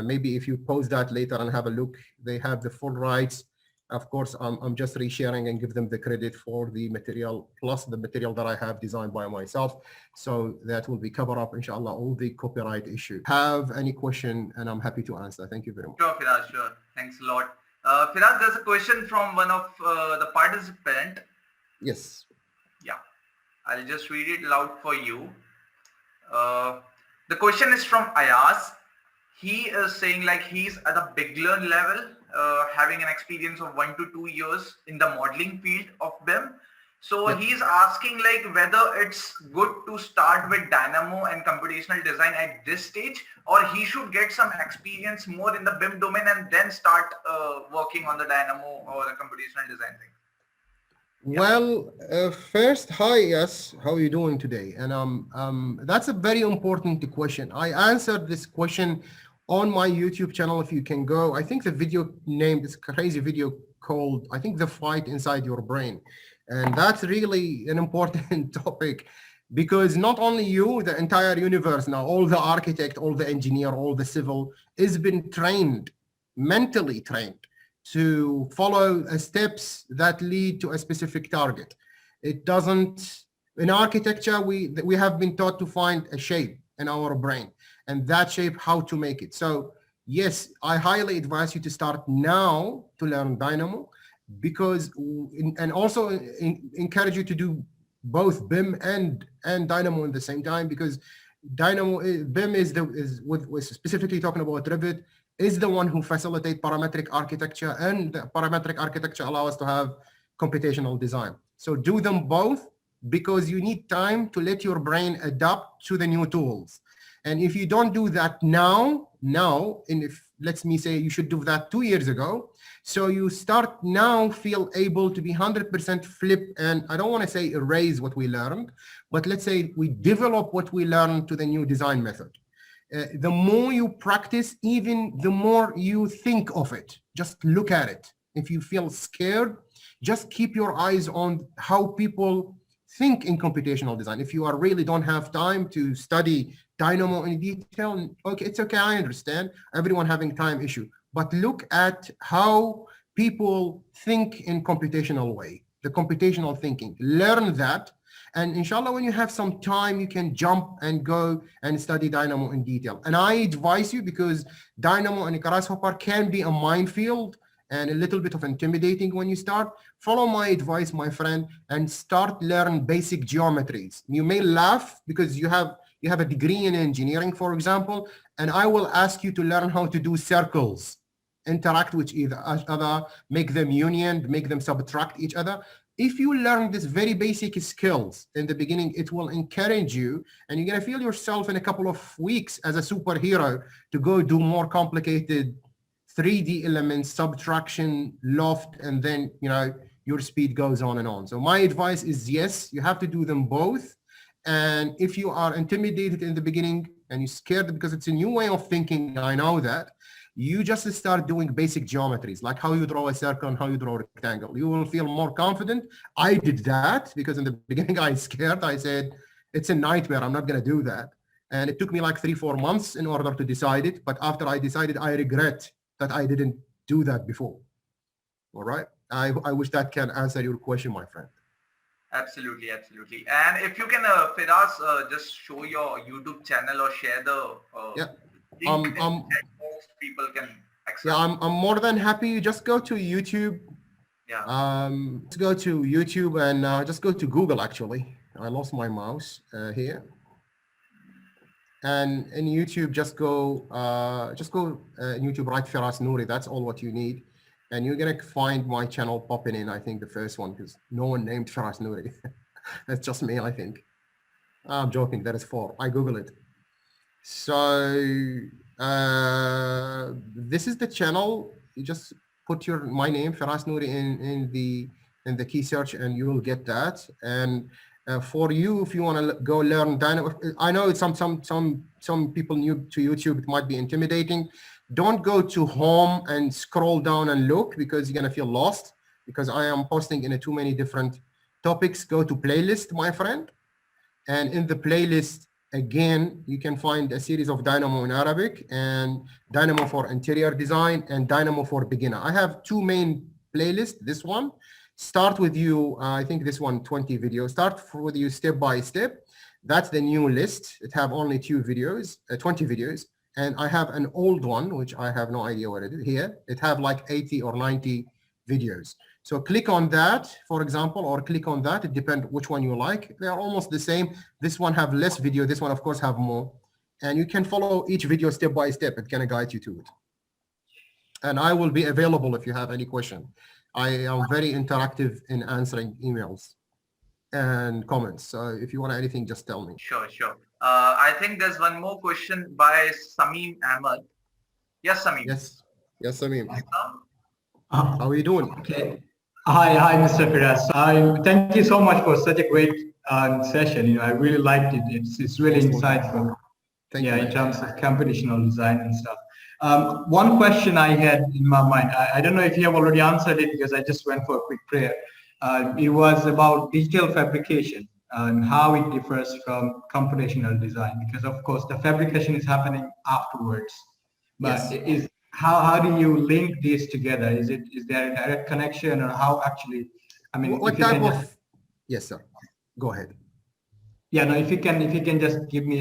Maybe if you post that later and have a look, they have the full rights. Of course, I'm just resharing and give them the credit for the material plus the material that I have designed by myself. So that will be covered up, inshallah, all the copyright issues. Have any question, and I'm happy to answer. Thank you very much. Sure, Firas, sure. Thanks a lot. Firas, there's a question from one of the participant. Yes. Yeah, I'll just read it loud for you. The question is from Ayaz. He is saying like he's at a beginner level, having an experience of 1 to 2 years in the modeling field of BIM. So he's asking like whether it's good to start with Dynamo and computational design at this stage, or he should get some experience more in the BIM domain and then start working on the Dynamo or the computational design thing. Yeah. Well, first, hi, yes, how are you doing today? And that's a very important question. I answered this question on my YouTube channel. If you can go, I think the video name, this crazy video called, I think, The Fight Inside Your Brain. And that's really an important topic, because not only you, the entire universe now, all the architect, all the engineer, all the civil has been trained mentally trained to follow steps that lead to a specific target. It doesn't, in architecture, we have been taught to find a shape in our brain, and that shape, how to make it. So yes, I highly advise you to start now to learn Dynamo, because, and also encourage you to do both BIM and Dynamo at the same time, because Dynamo, BIM with specifically talking about Rivet, is the one who facilitates parametric architecture, and the parametric architecture allows us to have computational design. So do them both, because you need time to let your brain adapt to the new tools. And if you don't do that now, and if, let me say, you should do that 2 years ago, so you start now feel able to be 100% flip, and I don't want to say erase what we learned, but let's say we develop what we learned to the new design method. The more you practice, even the more you think of it. Just look at it. If you feel scared, just keep your eyes on how people think in computational design. If you really don't have time to study Dynamo in detail, okay, it's okay, I understand. Everyone having time issue. But look at how people think in computational way, the computational thinking. Learn that. And inshallah, when you have some time, you can jump and go and study Dynamo in detail. And I advise you, because Dynamo and Grasshopper can be a minefield and a little bit of intimidating when you start. Follow my advice, my friend, and start learn basic geometries. You may laugh because you have a degree in engineering, for example, and I will ask you to learn how to do circles, interact with each other, make them union, make them subtract each other. If you learn these very basic skills in the beginning, it will encourage you, and you're going to feel yourself in a couple of weeks as a superhero to go do more complicated 3D elements, subtraction, loft, and then, you know, your speed goes on and on. So my advice is, yes, you have to do them both. And if you are intimidated in the beginning and you're scared because it's a new way of thinking, I know that, you just start doing basic geometries, like how you draw a circle and how you draw a rectangle. You will feel more confident. I did that because in the beginning I was scared. I said, it's a nightmare, I'm not going to do that. And it took me like 3-4 months in order to decide it. But after I decided, I regret that I didn't do that before. All right. I wish that can answer your question, my friend. Absolutely, absolutely. And if you can, Firas, just show your YouTube channel or share the link that most people can access. Yeah, I'm more than happy. Just go to YouTube. Yeah. Let's go to YouTube and just go to Google. Actually, I lost my mouse here. And in YouTube, just go in YouTube, write Firas Noori. That's all what you need. And you're going to find my channel popping in, I think, the first one, because no one named Firas Noori. That's just me, I think. I'm joking. That is 4. I Google it. So this is the channel. You just put my name, Firas Noori, in the key search, and you will get that. And for you, if you want to go learn Dynamo, I know it's some people new to YouTube, it might be intimidating. Don't go to home and scroll down and look, because you're going to feel lost, because I am posting in too many different topics. Go to playlist, my friend. And in the playlist, again, you can find a series of Dynamo in Arabic and Dynamo for interior design and Dynamo for beginner. I have 2 main playlists. This one, start with you, I think this one, 20 videos. Start with you step by step. That's the new list. It have only 2 videos, 20 videos. And I have an old one, which I have no idea what it is here. It have like 80 or 90 videos. So click on that, for example, or click on that. It depends which one you like. They are almost the same. This one have less video. This one, of course, have more. And you can follow each video step by step. It can guide you to it. And I will be available if you have any question. I am very interactive in answering emails and comments. So if you want anything, just tell me. Sure, sure. I think there's one more question by Samim Ahmed. Yes, Samim. Yes, Samim. How are you doing? Okay. Hi, Mr. Firas. Thank you so much for such a great session. You know, I really liked it. It's really insightful. Thank you. In terms of computational design and stuff. One question I had in my mind, I don't know if you have already answered it, because I just went for a quick prayer. It was about digital fabrication and how it differs from computational design, because of course the fabrication is happening afterwards. But Yes. how do you link these together? Is there a direct connection, or how actually? I mean, What type of? Yes, sir. Go ahead. Yeah, no. If you can just give me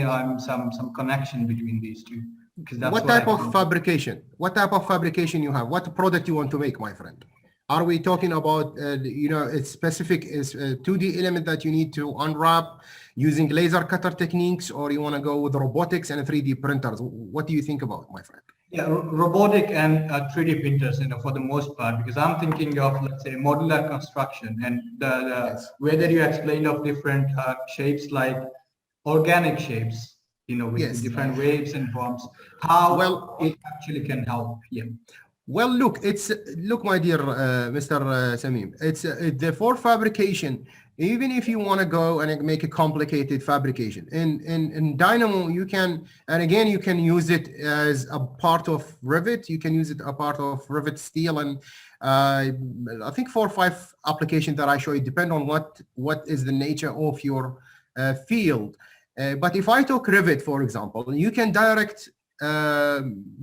some connection between these two, because that's What type of fabrication? What type of fabrication you have? What product you want to make, my friend? Are we talking about it's specific is a 2D element that you need to unwrap using laser cutter techniques, or you want to go with robotics and 3D printers? What do you think about, my friend? Yeah, robotic and 3D printers, for the most part, because I'm thinking of, let's say, modular construction, and the way that you explained of different shapes, like organic shapes, with different waves and forms, how it actually can help. Yeah. Well, look, my dear Mr. Samim, it's the for fabrication. Even if you want to go and make a complicated fabrication in Dynamo, you can, and again, you can use it as a part of Rivet. You can use it a part of Rivet Steel, and I think 4 or 5 applications that I show you depend on what is the nature of your field. But if I talk Rivet, for example, you can direct.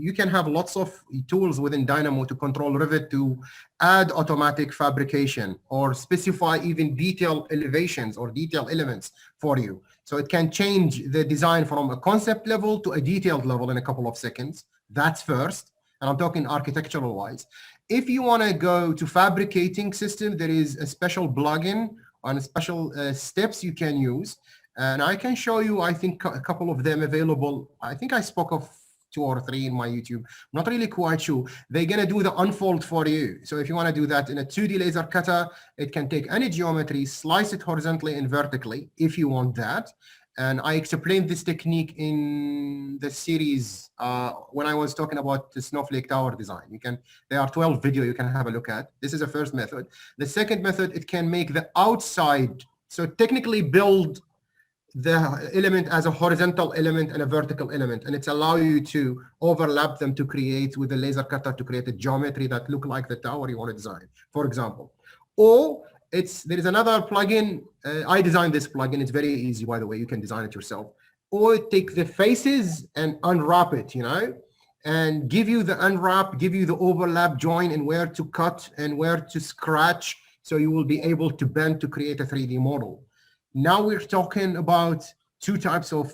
You can have lots of tools within Dynamo to control Rivet to add automatic fabrication or specify even detailed elevations or detailed elements for you. So it can change the design from a concept level to a detailed level in a couple of seconds. That's first. And I'm talking architectural wise. If you want to go to fabricating system, there is a special plugin on special steps you can use. And I can show you, I think, a couple of them available. I think I spoke of 2 or 3 in my YouTube. I'm not really quite sure. They're going to do the unfold for you. So if you want to do that in a 2D laser cutter, it can take any geometry, slice it horizontally and vertically if you want that. And I explained this technique in the series when I was talking about the Snowflake Tower design. There are 12 videos you can have a look at. This is the first method. The second method, it can make the outside, so technically build the element as a horizontal element and a vertical element, and it's allow you to overlap them to create with a laser cutter to create a geometry that look like the tower you want to design, for example. Or there is another plugin. I designed this plugin. It's very easy, by the way. You can design it yourself. Or take the faces and unwrap it, and give you the unwrap, give you the overlap join and where to cut and where to scratch, so you will be able to bend to create a 3D model. Now we're talking about 2 types of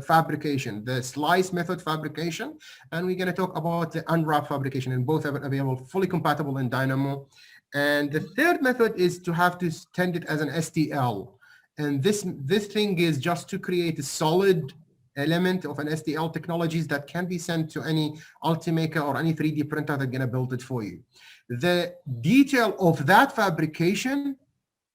fabrication, the slice method fabrication, and we're going to talk about the unwrap fabrication, and both are available, fully compatible in Dynamo. And the third method is to have to send it as an STL. And this thing is just to create a solid element of an STL technologies that can be sent to any Ultimaker or any 3D printer that's going to build it for you. The detail of that fabrication,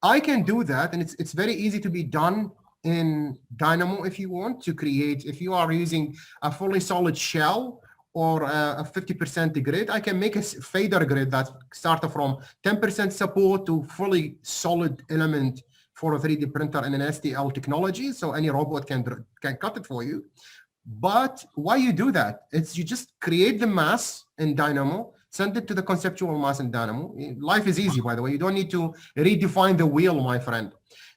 I can do that, and it's very easy to be done in Dynamo if you want to create. If you are using a fully solid shell or a 50% grid, I can make a fader grid that starts from 10% support to fully solid element for a 3D printer in an STL technology, so any robot can cut it for you. But why you do that? You just create the mass in Dynamo, send it to the conceptual mass in Dynamo. Life is easy, by the way. You don't need to redefine the wheel, my friend.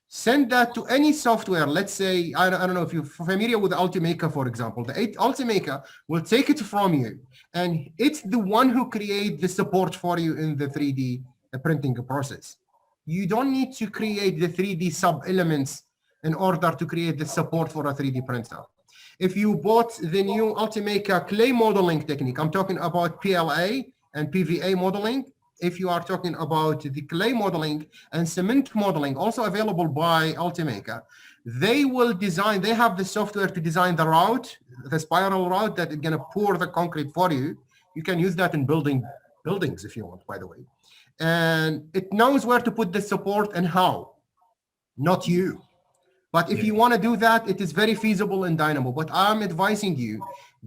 Send that to any software. Let's say, I don't know if you're familiar with Ultimaker, for example. The Ultimaker will take it from you, and it's the one who creates the support for you in the 3D printing process. You don't need to create the 3D sub-elements in order to create the support for a 3D printer. If you bought the new Ultimaker clay modeling technique, I'm talking about PLA and PVA modeling. If you are talking about the clay modeling and cement modeling, also available by Ultimaker, they have the software to design the route, the spiral route that is going to pour the concrete for you. You can use that in buildings if you want, by the way. And it knows where to put the support and how, not you. But if you want to do that, it is very feasible in Dynamo. But I'm advising you,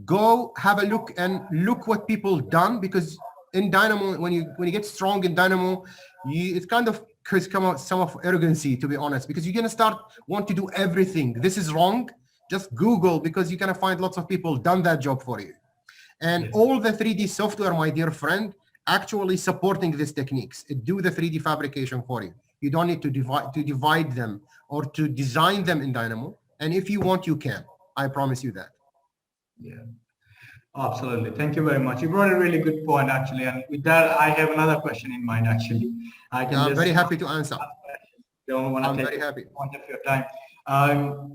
go have a look and look what people done, because in Dynamo, when you get strong in Dynamo, it kind of has come out some of arrogancy, to be honest, because you're going to want to do everything. This is wrong. Just Google, because you're going to find lots of people done that job for you. And all the 3D software, my dear friend, actually supporting these techniques. It do the 3D fabrication for you. You don't need to divide them or to design them in Dynamo. And if you want, you can. I promise you that. Yeah. Absolutely. Thank you very much. You brought a really good point, actually. And with that, I have another question in mind, actually. I can I'm very happy to answer. Don't want to take very happy. much of your time.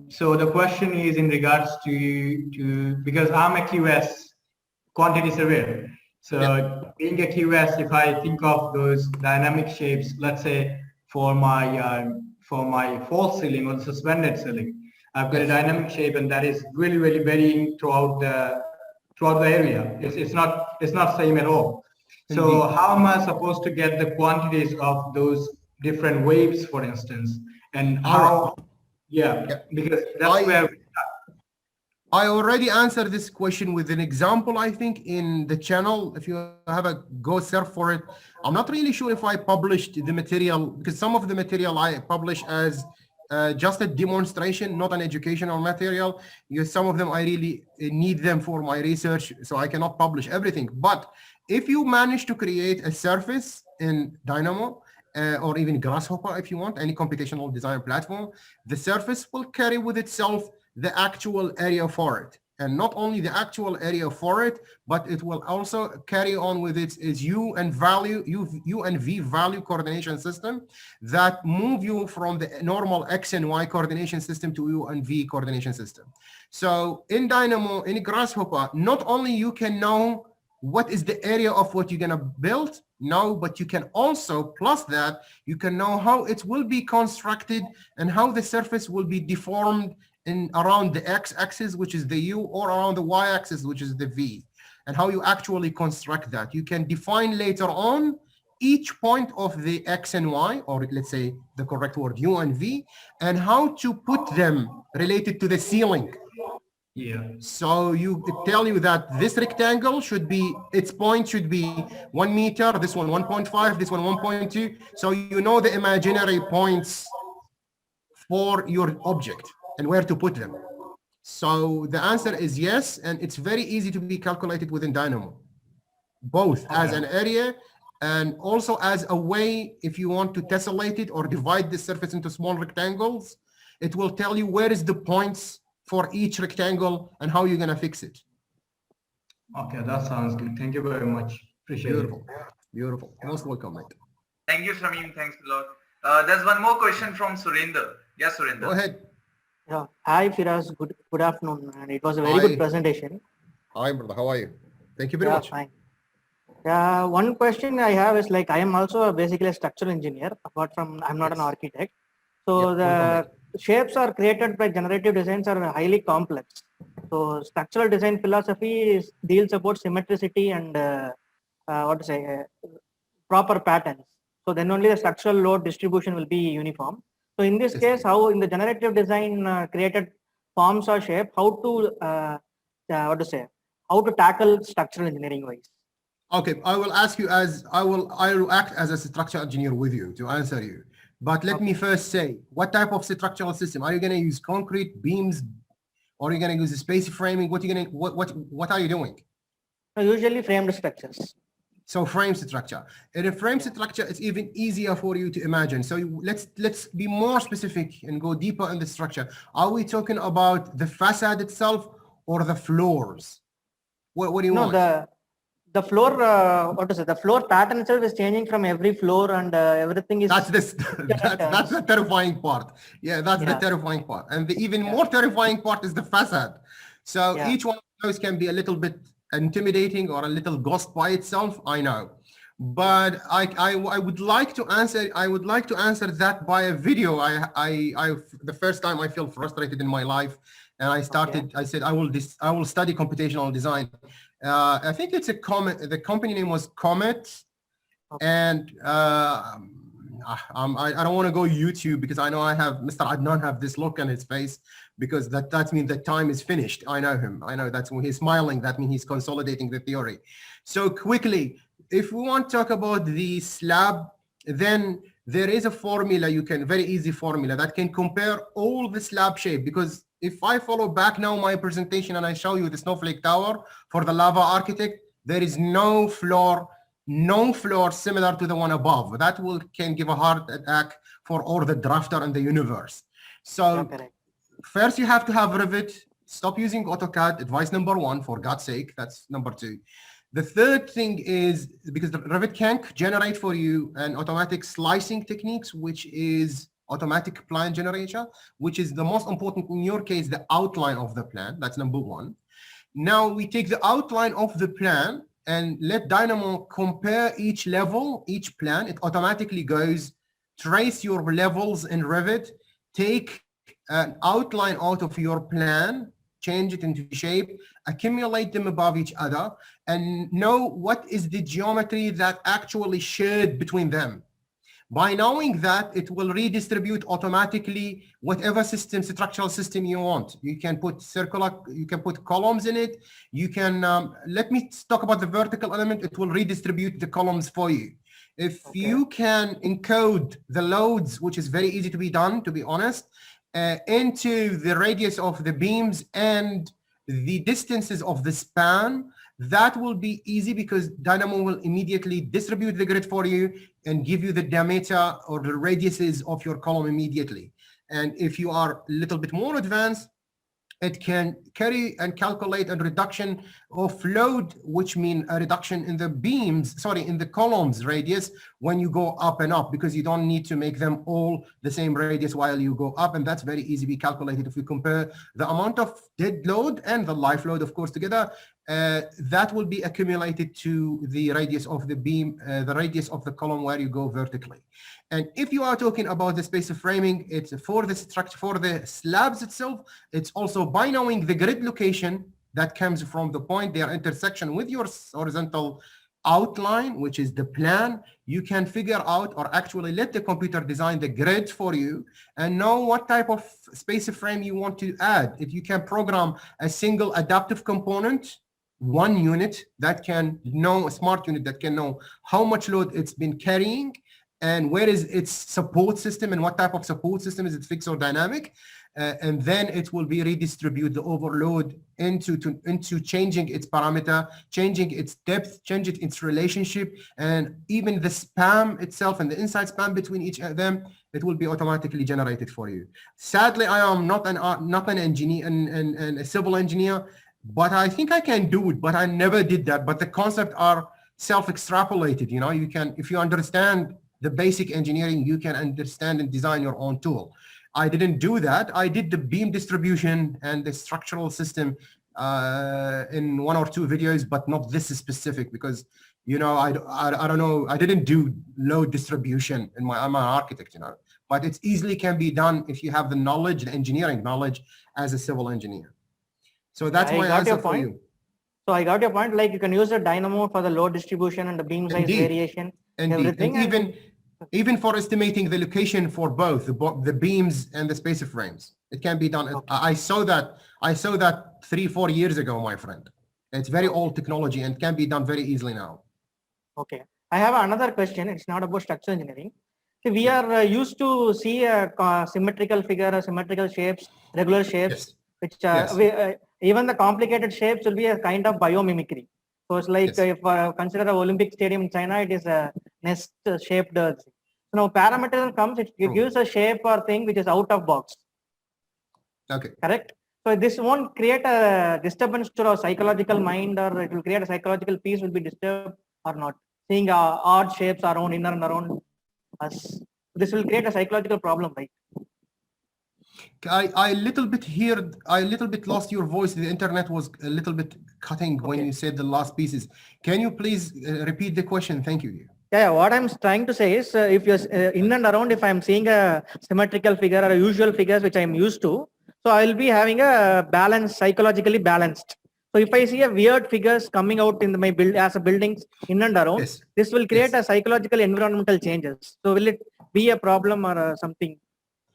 So the question is in regards to because I'm a QS, quantity surveyor. So being a QS, if I think of those dynamic shapes, let's say for my false ceiling or the suspended ceiling, I've got a dynamic shape, and that is really, really varying throughout the area. It's not same at all. So Indeed. how am I supposed to get the quantities of those different waves, for instance, and how? Because that's where. I already answered this question with an example, I think, in the channel. If you have a go surf for it. I'm not really sure if I published the material, because some of the material I publish as just a demonstration, not an educational material. Some of them I really need them for my research, so I cannot publish everything. But if you manage to create a surface in Dynamo, or even Grasshopper, if you want, any computational design platform, the surface will carry with itself the actual area for it. And not only the actual area for it, but it will also carry on with its U and V value coordination system that move you from the normal X and Y coordination system to U and V coordination system. So in Dynamo, in Grasshopper, not only you can know what is the area of what you're gonna build, no, but you can also, plus that, you can know how it will be constructed and how the surface will be deformed in around the x-axis, which is the U, or around the y-axis, which is the V, and how you actually construct that. You can define later on each point of the X and Y, or let's say the correct word, U and V, and how to put them related to the ceiling. So it tell you that this rectangle should be, its point should be 1 meter, this one 1.5, this one 1.2. So you know the imaginary points for your object and where to put them. So the answer is yes, and it's very easy to be calculated within Dynamo, both as an area and also as a way, if you want to tessellate it or divide the surface into small rectangles, it will tell you where is the points for each rectangle and how you're gonna fix it. Okay, that sounds good. Thank you very much. Appreciate it. Beautiful. Most welcome, mate. Thank you, Shamim. Thanks a lot. There's one more question from Surinder. Yes, Surinder. Go ahead. Yeah. Hi, Firas. Good afternoon, and it was a very good presentation. Hi, brother. How are you? Thank you very much. Fine. One question I have is like I am also basically a structural engineer. Apart from I'm not an architect, so the shapes are created by generative designs are highly complex. So structural design philosophy deals about symmetricity and proper patterns. So then only the structural load distribution will be uniform. So in this case, how in the generative design created forms or shape, how to how to tackle structural engineering wise? Okay, I will ask you I will act as a structural engineer with you to answer you. But let me first say, what type of structural system are you going to use? Concrete beams, or are you going to use space framing? What are you doing? Usually framed structures. So frame structure. In a frame structure, it's even easier for you to imagine. So let's be more specific and go deeper in the structure. Are we talking about the facade itself or the floors? What do you want? The floor, the floor pattern itself is changing from every floor, and everything is. That's the terrifying part. Yeah, that's the terrifying part. And the even more terrifying part is the facade. So each one of those can be a little bit intimidating or a little ghost by itself. I know, but I would like to answer. I would like to answer that by a video. The first time I feel frustrated in my life, and I started. I said I will study computational design. I think it's a Comet. The company name was Comet, and I don't want to go YouTube because I know I have Mr. Adnan have this look on his face because that means the time is finished. I know him. I know that's when he's smiling. That means he's consolidating the theory. So quickly, if we want to talk about the slab, then there is a formula. You can very easy formula that can compare all the slab shape, because if I follow back now my presentation and I show you the Snowflake Tower for the lava architect, there is no floor similar to the one above. That can give a heart attack for all the drafter in the universe. So first you have to have Rivet, Stop using AutoCAD, advice number 1, for God's sake. That's number 2. The third thing is, because the Rivet can't generate for you an automatic slicing techniques, which is automatic plan generator, which is the most important in your case, the outline of the plan. That's number 1. Now we take the outline of the plan and let Dynamo compare each level, each plan. It automatically goes, trace your levels in Rivet, take an outline out of your plan, change it into shape, accumulate them above each other, and know what is the geometry that actually shared between them. By knowing that, it will redistribute automatically whatever system, structural system you want. You can put circular, you can put columns in it. You can, let me talk about the vertical element. It will redistribute the columns for you. If you can encode the loads, which is very easy to be done, to be honest, into the radius of the beams and the distances of the span, that will be easy because Dynamo will immediately distribute the grid for you and give you the diameter or the radiuses of your column immediately. And if you are a little bit more advanced, it can carry and calculate a reduction of load, which means a reduction in the beams, sorry, in the columns radius when you go up and up, because you don't need to make them all the same radius while you go up. And that's very easy to be calculated. If we compare the amount of dead load and the life load, of course, together, that will be accumulated to the radius of the beam, the radius of the column where you go vertically. And if you are talking about the space of framing, it's for the structure, for the slabs itself, it's also by knowing the grid location that comes from the point, their intersection with your horizontal outline, which is the plan, you can figure out or actually let the computer design the grid for you and know what type of space of frame you want to add. If you can program a single adaptive component, one unit that can know, a smart unit that can know how much load it's been carrying and where is its support system and what type of support system, is it fixed or dynamic, and then it will be redistribute the overload into changing its parameter, changing its depth, changing its relationship, and even the span itself and the inside span between each of them, it will be automatically generated for you. Sadly, I am not an engineer and a civil engineer, but I think I can do it, but I never did that. But the concepts are self-extrapolated. You know, you can, if you understand the basic engineering, you can understand and design your own tool. I didn't do that. I did the beam distribution and the structural system in 1 or 2 videos, but not this specific because, you know, I don't know, I didn't do load distribution in I'm an architect, you know, but it easily can be done if you have the knowledge, the engineering knowledge as a civil engineer. So that's my answer for you. So I got your point. Like you can use the Dynamo for the load distribution and the beam size variation, everything. And even for estimating the location for both the beams and the spacer frames, it can be done. Okay. I saw that 3-4 years ago, my friend. It's very old technology and can be done very easily now. Okay. I have another question. It's not about structural engineering. See, we are used to see a symmetrical figure, symmetrical shapes, regular shapes, yes. Which even the complicated shapes will be a kind of biomimicry. So it's like if consider an Olympic stadium in China, it is a nest shaped. So now parametric comes, it gives a shape or thing which is out of box. Okay. Correct? So this won't create a disturbance to our psychological mind, or it will create a psychological peace will be disturbed or not. Seeing odd shapes around, inner and around us. This will create a psychological problem, right? I little bit lost your voice. The internet was a little bit cutting when you said the last pieces. Can you please repeat the question? Thank you. Yeah, what I'm trying to say is if you're in and around, if I'm seeing a symmetrical figure or a usual figures which I'm used to, so I'll be having a balance, psychologically balanced. So if I see a weird figures coming out in my build as a buildings in and around, this will create a psychological environmental changes. So will it be a problem or something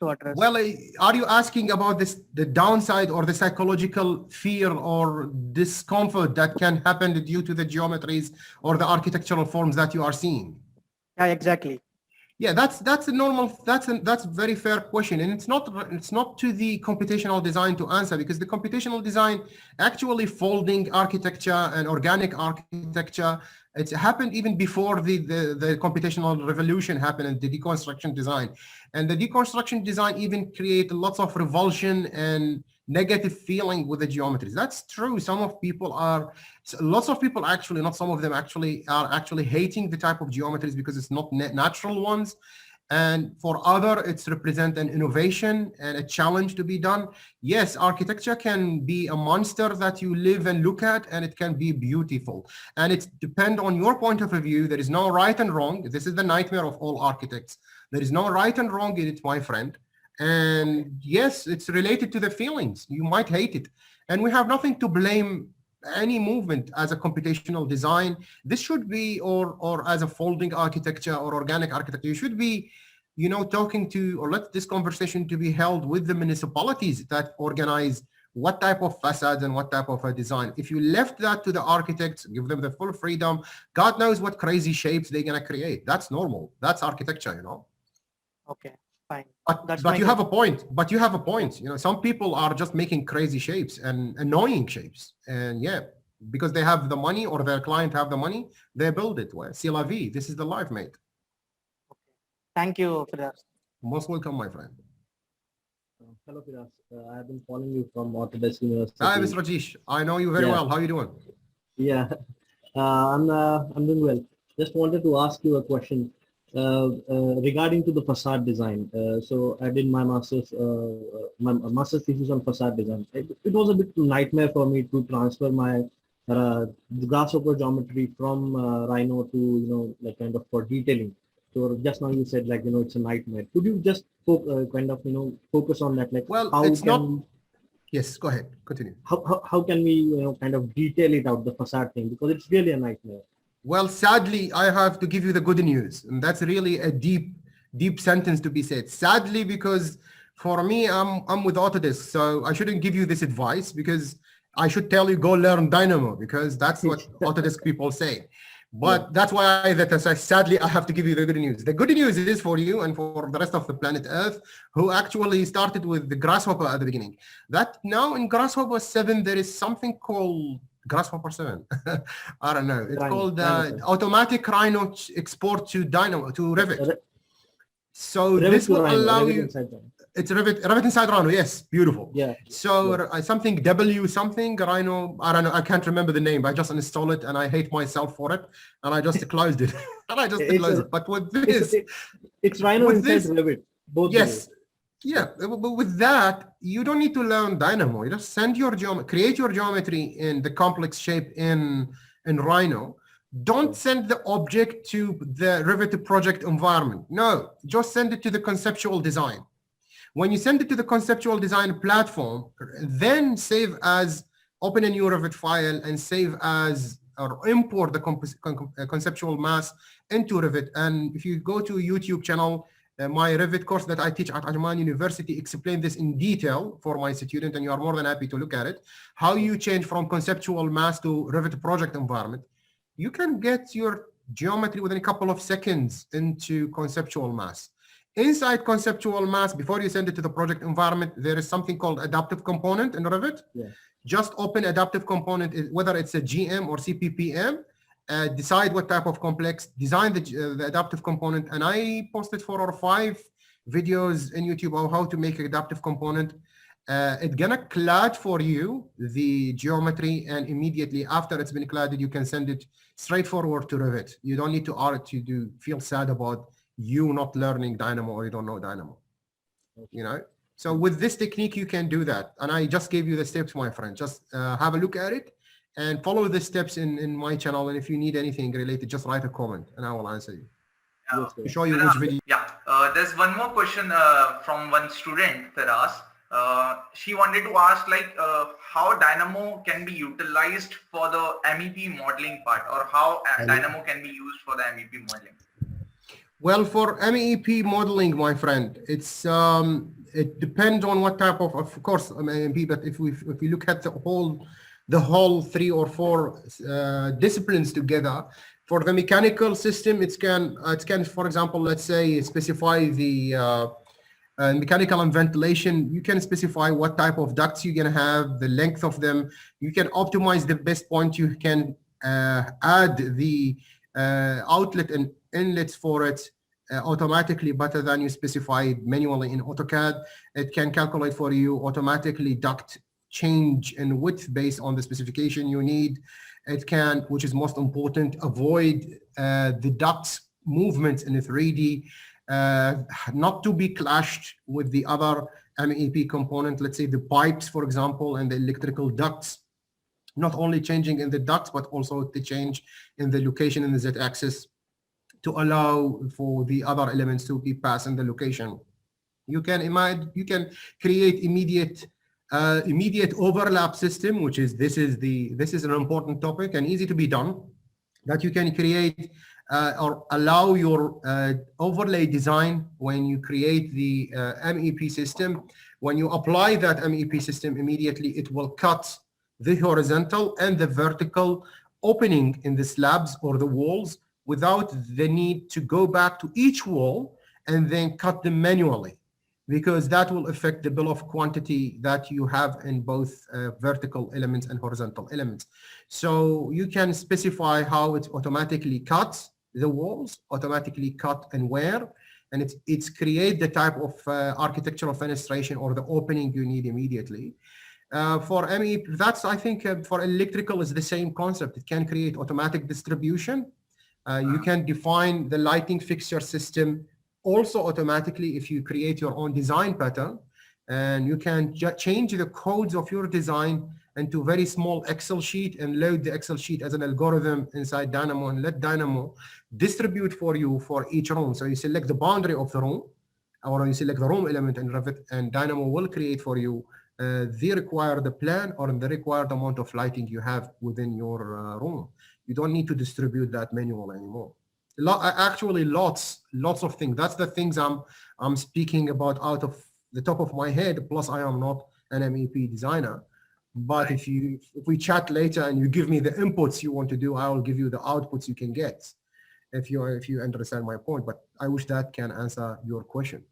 to address? Well, are you asking about the downside or the psychological fear or discomfort that can happen due to the geometries or the architectural forms that you are seeing? Yeah, exactly. Yeah, that's a normal, that's a very fair question, and it's not to the computational design to answer, because the computational design actually folding architecture and organic architecture, it's happened even before the computational revolution happened in the deconstruction design. And the deconstruction design even created lots of revulsion and negative feeling with the geometries. That's true. Lots of people actually, not some of them actually, are actually hating the type of geometries because it's not natural ones. And for other, it's represent an innovation and a challenge to be done. Yes, architecture can be a monster that you live and look at, and it can be beautiful. And it depends on your point of view. There is no right and wrong. This is the nightmare of all architects. There is no right and wrong in it, my friend. And yes, it's related to the feelings. You might hate it. And we have nothing to blame any movement as a computational design. This should be, or as a folding architecture or organic architecture, you should be, talking to, or let this conversation to be held with the municipalities that organize what type of facades and what type of a design. If you left that to the architects, give them the full freedom, God knows what crazy shapes they're going to create. That's normal. That's architecture, Okay, fine. But you have a point. But you have a point. Some people are just making crazy shapes and annoying shapes. And yeah, because they have the money or their client have the money, they build it. Well, c'est la vie. This is the life, mate. Okay. Thank you, Firas. Most welcome, my friend. Hello, Firas. I have been following you from Autodesk University. Hi, Mr. Rajesh. I know you very well. How are you doing? Yeah, I'm doing well. Just wanted to ask you a question. Regarding to the facade design. So I did my master's thesis on facade design. It was a bit nightmare for me to transfer my grasshopper geometry from Rhino to, kind of for detailing. So just now you said it's a nightmare. Could you just focus on that? Well, how it's not. can, Yes, go ahead. Continue. how can we kind of detail it out, the facade thing, because it's really a nightmare. Well, sadly, I have to give you the good news. And that's really a deep sentence to be said. Sadly, because for me, I'm with Autodesk. So I shouldn't give you this advice because I should tell you, go learn Dynamo, because that's what Autodesk people say. But that's why sadly, I have to give you the good news. The good news is for you and for the rest of the planet Earth, who actually started with the Grasshopper at the beginning. That now in Grasshopper 7, there is something called Grasshopper 7. I don't know. It's called automatic Rhino export to Dynamo, to Rivet. So Rivet this will allow you. It's Rivet inside Rhino. Yes, beautiful. Yeah. So something W something Rhino. I don't know. I can't remember the name. I just installed it and I hate myself for it, and I just closed it. And I just closed it. But with this, it's Rhino inside Rivet. Both. Yes. Yeah, but with that, you don't need to learn Dynamo. You just send your create your geometry in the complex shape in Rhino. Don't send the object to the Rivet project environment. No, just send it to the conceptual design. When you send it to the conceptual design platform, then save as, open a new Rivet file and save as, or import the conceptual mass into Rivet. And if you go to a YouTube channel, my Rivet course that I teach at Ajman University explain this in detail for my student, and you are more than happy to look at it. How you change from conceptual mass to Rivet project environment. You can get your geometry within a couple of seconds into conceptual mass. Inside conceptual mass, before you send it to the project environment, there is something called adaptive component in Rivet. Yeah. Just open adaptive component, whether it's a GM or CPPM, decide what type of complex, design the adaptive component. And I posted 4 or 5 videos in YouTube on how to make an adaptive component. It's gonna clad for you the geometry, and immediately after it's been cladded, you can send it straight forward to Rivet. You don't need to feel sad about you not learning Dynamo or you don't know Dynamo. So with this technique, you can do that. And I just gave you the steps, my friend. Just have a look at it and follow the steps in my channel. And if you need anything related, just write a comment and I will answer you. To show you which video. Yeah, there's one more question from one student, Firas. She wanted to ask how Dynamo can be utilized for the MEP modeling part, or how Dynamo can be used for the MEP modeling. Well, for MEP modeling, my friend, it's it depends on what type of course, MEP. But if we look at the whole 3 or 4 disciplines together, for the mechanical system, it can, for example, let's say specify the mechanical and ventilation. You can specify what type of ducts you're gonna have, the length of them. You can optimize the best point. You can add the outlet and inlets for it. automatically better than you specified manually in AutoCAD. It can calculate for you automatically duct change in width based on the specification you need. It can, which is most important, avoid the ducts movements in the 3D, not to be clashed with the other MEP component, let's say the pipes, for example, and the electrical ducts, not only changing in the ducts, but also the change in the location in the Z-axis to allow for the other elements to be passed in the location. You can imagine, you can create immediate overlap system, which is this is an important topic and easy to be done, that you can create or allow your overlay design when you create the MEP system. When you apply that MEP system immediately, it will cut the horizontal and the vertical opening in the slabs or the walls without the need to go back to each wall and then cut them manually, because that will affect the bill of quantity that you have in both vertical elements and horizontal elements. So you can specify how it automatically cuts the walls, automatically cut and wear, and it's create the type of architectural fenestration or the opening you need immediately. For MEP, that's, I think, for electrical is the same concept. It can create automatic distribution. You can define the lighting fixture system also automatically if you create your own design pattern, and you can change the codes of your design into very small Excel sheet and load the Excel sheet as an algorithm inside Dynamo and let Dynamo distribute for you for each room. So you select the boundary of the room, or you select the room element in Rivet, and Dynamo will create for you the required plan or the required amount of lighting you have within your room. You don't need to distribute that manual anymore. Actually, lots of things. That's the things I'm speaking about out of the top of my head. Plus, I am not an MEP designer. But if we chat later and you give me the inputs you want to do, I will give you the outputs you can get. If you understand my point. But I wish that can answer your question.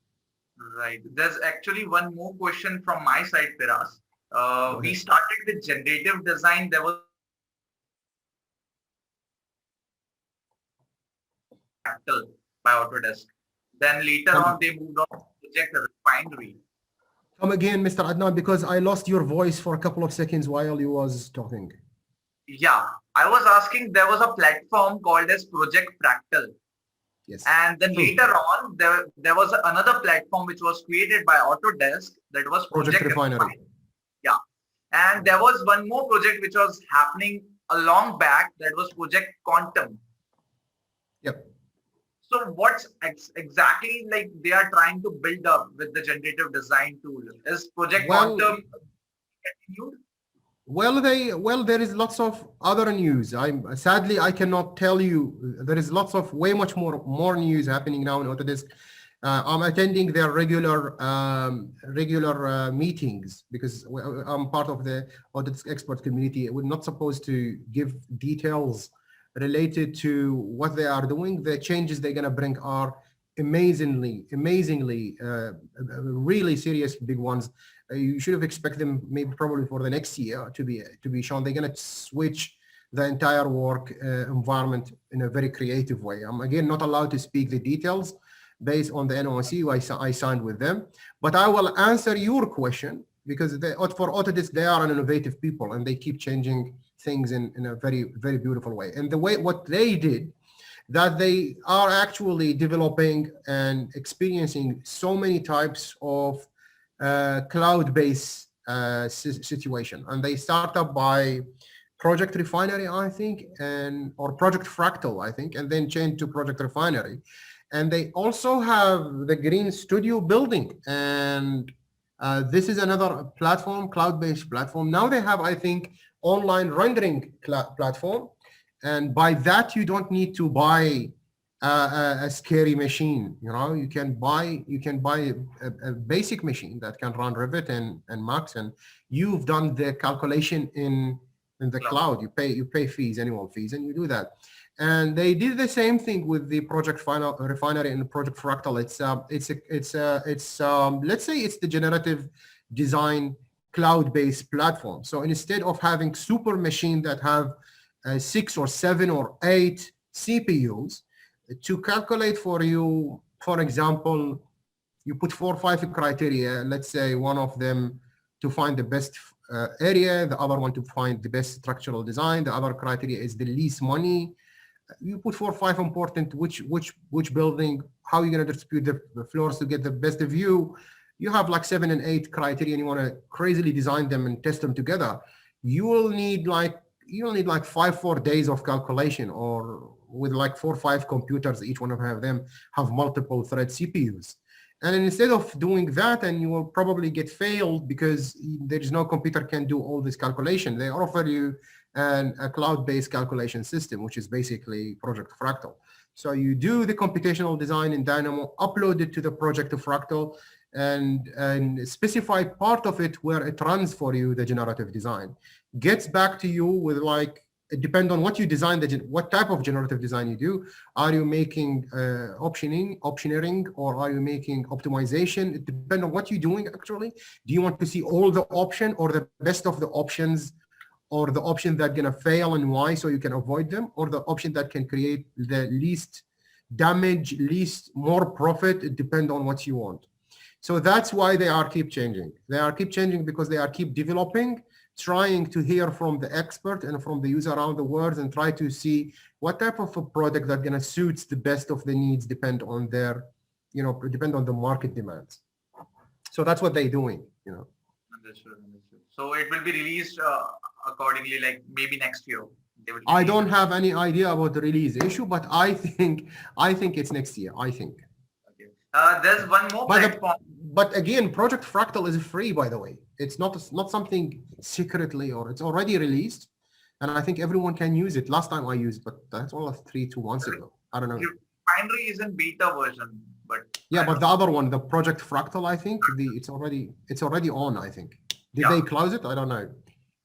Right. There's actually one more question from my side, Firas. We started with generative design. There was by Autodesk. Then later on, they moved on to project refinery. Come again, Mr. Adnan, because I lost your voice for a couple of seconds while you was talking. Yeah, I was asking, there was a platform called as Project Fractal. Yes. And then later on, there was another platform which was created by Autodesk that was Project Refinery. Yeah. And there was one more project which was happening a long back, that was Project Quantum. Yep. So what's exactly like they are trying to build up with the generative design tool? Is Project Quantum continued? Well, there is lots of other news. Sadly, I cannot tell you. There is lots of way much more news happening now in Autodesk. I'm attending their regular meetings because I'm part of the Autodesk expert community. We're not supposed to give details related to what they are doing. The changes they're going to bring are amazingly, really serious big ones. You should have expected them maybe probably for the next year to be shown. They're going to switch the entire work environment in a very creative way. I'm again not allowed to speak the details based on the NOC I signed with them, but I will answer your question because for Autodesk, they are an innovative people and they keep changing things in a very, very beautiful way. And the way what they did, that they are actually developing and experiencing so many types of cloud-based situation. And they start up by Project Refinery, I think, or Project Fractal, I think, and then change to Project Refinery. And they also have the Green Studio building. And this is another platform, cloud-based platform. Now they have, I think, online rendering platform. And by that, you don't need to buy a scary machine. You know, you can buy a basic machine that can run Rivet and Max, and you've done the calculation in the cloud. You pay fees, annual fees, and you do that. And they did the same thing with the Project Refinery and the Project Fractal. Let's say it's the generative design cloud-based platform. So instead of having super machine that have 6 or 7 or 8 CPUs to calculate for you for example, you put 4 or 5 criteria, let's say one of them to find the best area, the other one to find the best structural design, the other criteria is the least money. You put 4 or 5 important, which building, how you're going to distribute the floors to get the best view. You have like 7 and 8 criteria and you want to crazily design them and test them together. You'll need like 5-4 days of calculation, or with like 4 or 5 computers, each one of them have multiple thread CPUs. And instead of doing that, and you will probably get failed because there is no computer can do all this calculation. They offer you a cloud-based calculation system, which is basically Project Fractal. So you do the computational design in Dynamo, upload it to the Project Fractal, and specify part of it where it runs for you the generative design. Gets back to you with like, it depends on what you design, what type of generative design you do. Are you making optioneering, or are you making optimization? It depends on what you're doing actually. Do you want to see all the option or the best of the options, or the option that's gonna fail and why, so you can avoid them, or the option that can create the least damage, more profit? It depends on what you want. So that's why they are keep changing. They are keep changing because they are keep developing, trying to hear from the expert and from the user around the world, and try to see what type of a product that's gonna suit the best of the needs, depend on their, depend on the market demands. So that's what they're doing, Understood. So it will be released accordingly, like maybe next year. I don't have any idea about the release issue, but I think it's next year. I think. Okay. There's one more platform. But again, Project Fractal is free, by the way. It's not something secretly, or it's already released, and I think everyone can use it. Last time I used, but that's only 2 months ago. I don't know. Refinery is in beta version, but yeah, but the other one, the Project Fractal, I think it's already on. I think. Did they close it? I don't know.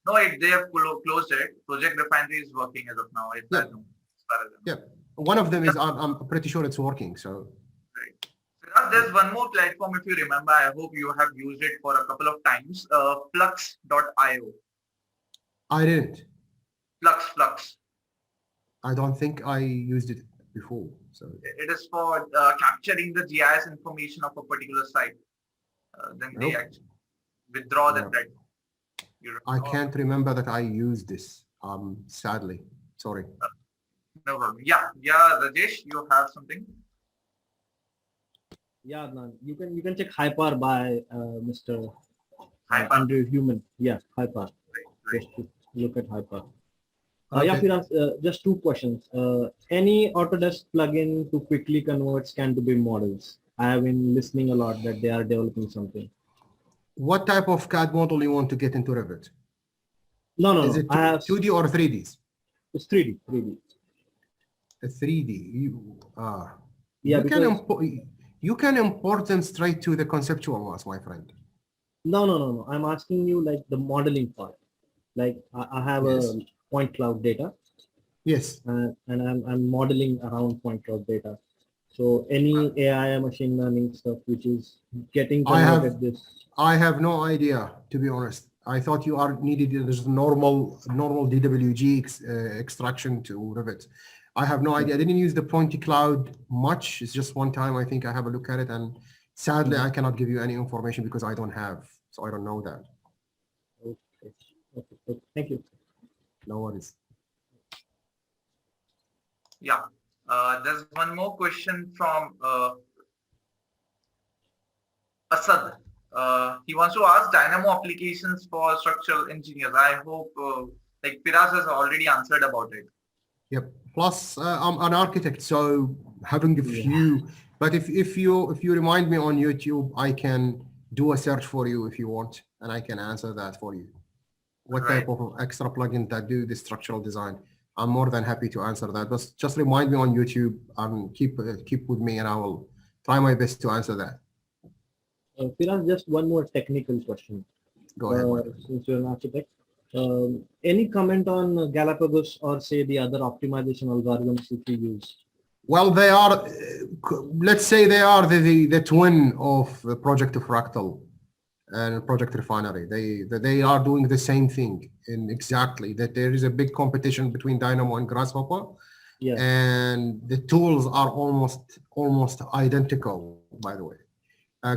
No, they have closed it. Project Refinery is working as of now. Yeah, one of them is. I'm pretty sure it's working. So. There's one more platform, if you remember. I hope you have used it for a couple of times. Flux.io. I didn't. Flux. I don't think I used it before. So it is for capturing the GIS information of a particular site. Then they actually withdraw that. I can't remember that I used this. Sadly, sorry. No problem. Yeah, Rajesh, you have something. Yeah, Adnan, you can check Hyper by Mr. Hyper. Human. Yeah, Hyper. Right. Just to look at Hyper. Okay. Yeah, Firas, just 2 questions. Any Autodesk plugin to quickly convert scan to BIM models? I have been listening a lot that they are developing something. What type of CAD model you want to get into Rivet? No. Is it I have 2D or 3D? It's 3D. 3D. Yeah, you can import them straight to the conceptual ones, my friend. No. I'm asking you like the modeling part. Like I have a point cloud data. Yes. And I'm modeling around point cloud data. So any AI machine learning stuff which is getting converted I have no idea, to be honest. I thought you are needed this normal DWG extraction to Rivet. I have no idea. I didn't use the point cloud much. It's just one time I think I have a look at it, and sadly I cannot give you any information because I don't have, so I don't know that. Okay. Thank you. No worries. Yeah. There's one more question from Asad. He wants to ask Dynamo applications for structural engineers. I hope like Firas has already answered about it. Yep. Plus, I'm an architect, so having a few. But if you remind me on YouTube, I can do a search for you if you want, and I can answer that for you. What type of extra plugin that do the structural design? I'm more than happy to answer that. But just remind me on YouTube and keep with me, and I will try my best to answer that. Firas, just one more technical question. Go ahead. Since you're an architect, any comment on Galapagos or say the other optimization algorithms that you use? Well, they are, let's say they are the twin of Project Fractal and Project Refinery. They are doing the same thing in exactly that. There is a big competition between Dynamo and Grasshopper, Yeah. And the tools are almost identical, by the way.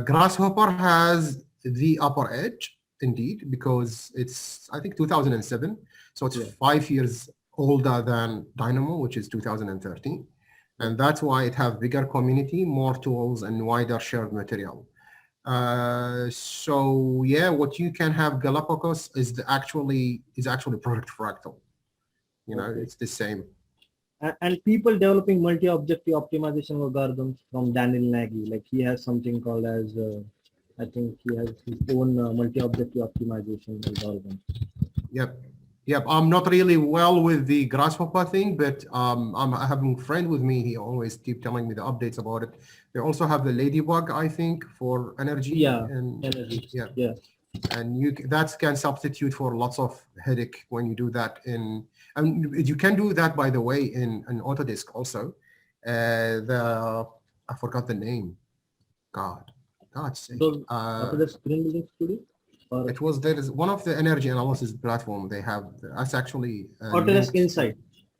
Grasshopper has the upper edge, indeed, because it's, I think, 2007. So it's 5 years older than Dynamo, which is 2013. And that's why it has bigger community, more tools, and wider shared material. So yeah, what you can have Galapagos is actually Project Fractal. You know, it's the same. And people developing multi-objective optimization algorithms from Daniel Nagy, like he has something called as, I think he has his own multi-objective optimization algorithm. Yep. I'm not really well with the Grasshopper thing, but I'm having a friend with me. He always keep telling me the updates about it. They also have the Ladybug, I think, for energy. Yeah, and energy. Yeah. And that can substitute for lots of headache when you do that and you can do that, by the way, in Autodesk also. I forgot the name. God's sake. So Autodesk Green Building Studio? There is one of the energy analysis platform they have. That's actually Autodesk Insight.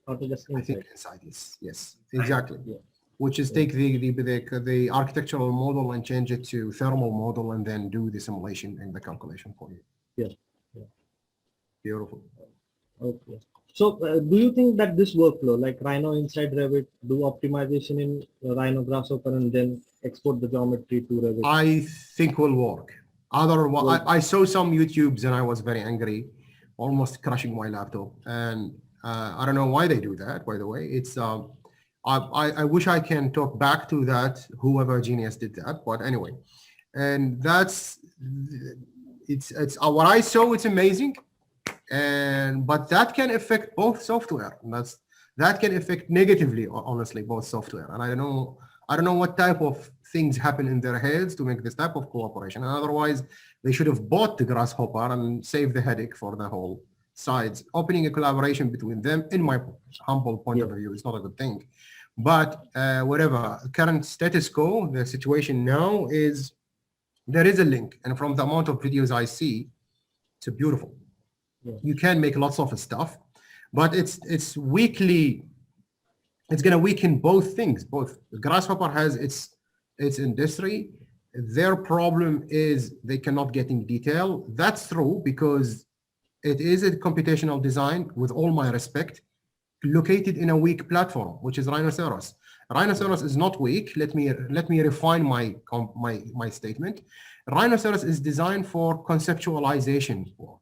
Autodesk Insight. I think Insight is, yes, exactly. Yeah. Which is take the architectural model and change it to thermal model and then do the simulation and the calculation for you. Yeah. Beautiful. Okay. So do you think that this workflow, like Rhino inside Revit, do optimization in Rhino Grasshopper and then export the geometry to Revit? I think will work. Otherwise, I saw some YouTubes and I was very angry, almost crashing my laptop. And I don't know why they do that, by the way. It's I wish I can talk back to that, whoever genius did that, but anyway. And it's what I saw, it's amazing. But that can affect both software. That can affect negatively, honestly, both software. And I don't know what type of things happen in their heads to make this type of cooperation. And otherwise, they should have bought the Grasshopper and saved the headache for the whole sides. Opening a collaboration between them, in my humble point of view, is not a good thing. But whatever, current status quo, the situation now is there is a link. And from the amount of videos I see, it's beautiful. Yeah. You can make lots of stuff, but it's weakly. It's going to weaken both things. Both Grasshopper has its industry. Their problem is they cannot get in detail. That's true because it is a computational design, with all my respect, located in a weak platform, which is Rhinoceros. Rhinoceros is not weak. Let me refine my statement. Rhinoceros is designed for conceptualization work.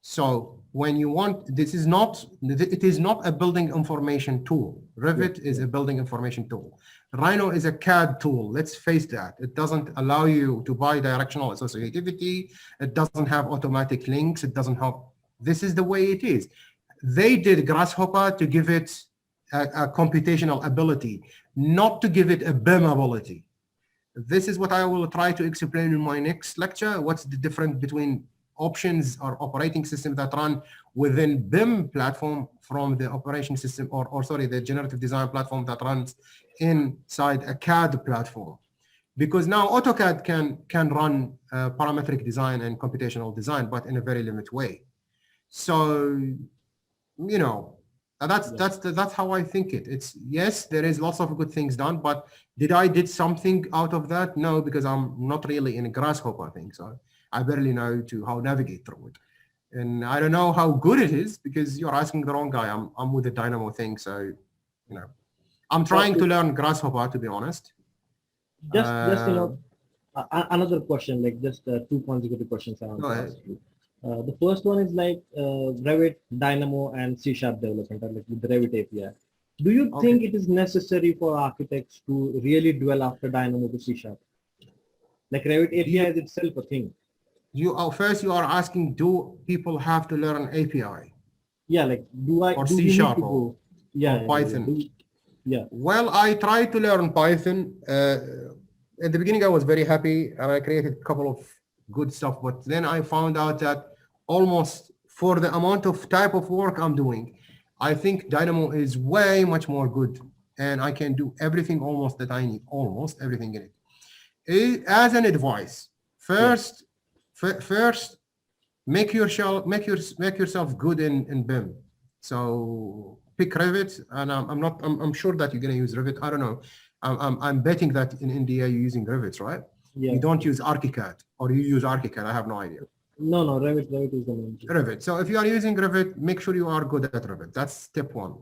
So when you want, it is not a building information tool. Rivet is a building information tool. Rhino is a CAD tool. Let's face that. It doesn't allow you to bi-directional associativity. It doesn't have automatic links. It doesn't have, this is the way it is. They did Grasshopper to give it a computational ability, not to give it a BIM ability. This is what I will try to explain in my next lecture. What's the difference between options or operating system that run within BIM platform from the operation system or sorry, the generative design platform that runs inside a CAD platform. Because now AutoCAD can run parametric design and computational design, but in a very limited way. So, you know, that's how I think it. It's, yes, there is lots of good things done, but did something out of that? No, because I'm not really in a Grasshopper thing. So I barely know how navigate through it. And I don't know how good it is because you're asking the wrong guy. I'm with the Dynamo thing. So, you know, I'm trying to learn Grasshopper, to be honest. Just you know, another question, like just 2 consecutive questions I want to ask you. The first one is like Revit, Dynamo, and C# development, like with the Revit API. Do you think it is necessary for architects to really dwell after Dynamo to C#? Like Revit API is itself a thing. First, you are asking, do people have to learn API? Yeah, like or C# or Python? Well, I tried to learn Python. At the beginning, I was very happy and I created a couple of good stuff, but then I found out that almost for the amount of type of work I'm doing, I think Dynamo is way much more good and I can do everything almost that I need, almost everything in it. As an advice, first, make yourself good in BIM. So pick Revit, and I'm sure that you're going to use Revit. I don't know. I'm betting that in India you're using Revit, right? Yeah. You don't use ArchiCAD, or you use ArchiCAD. I have no idea. No, Revit is the main. Revit. So if you are using Revit, make sure you are good at Revit. That's step one.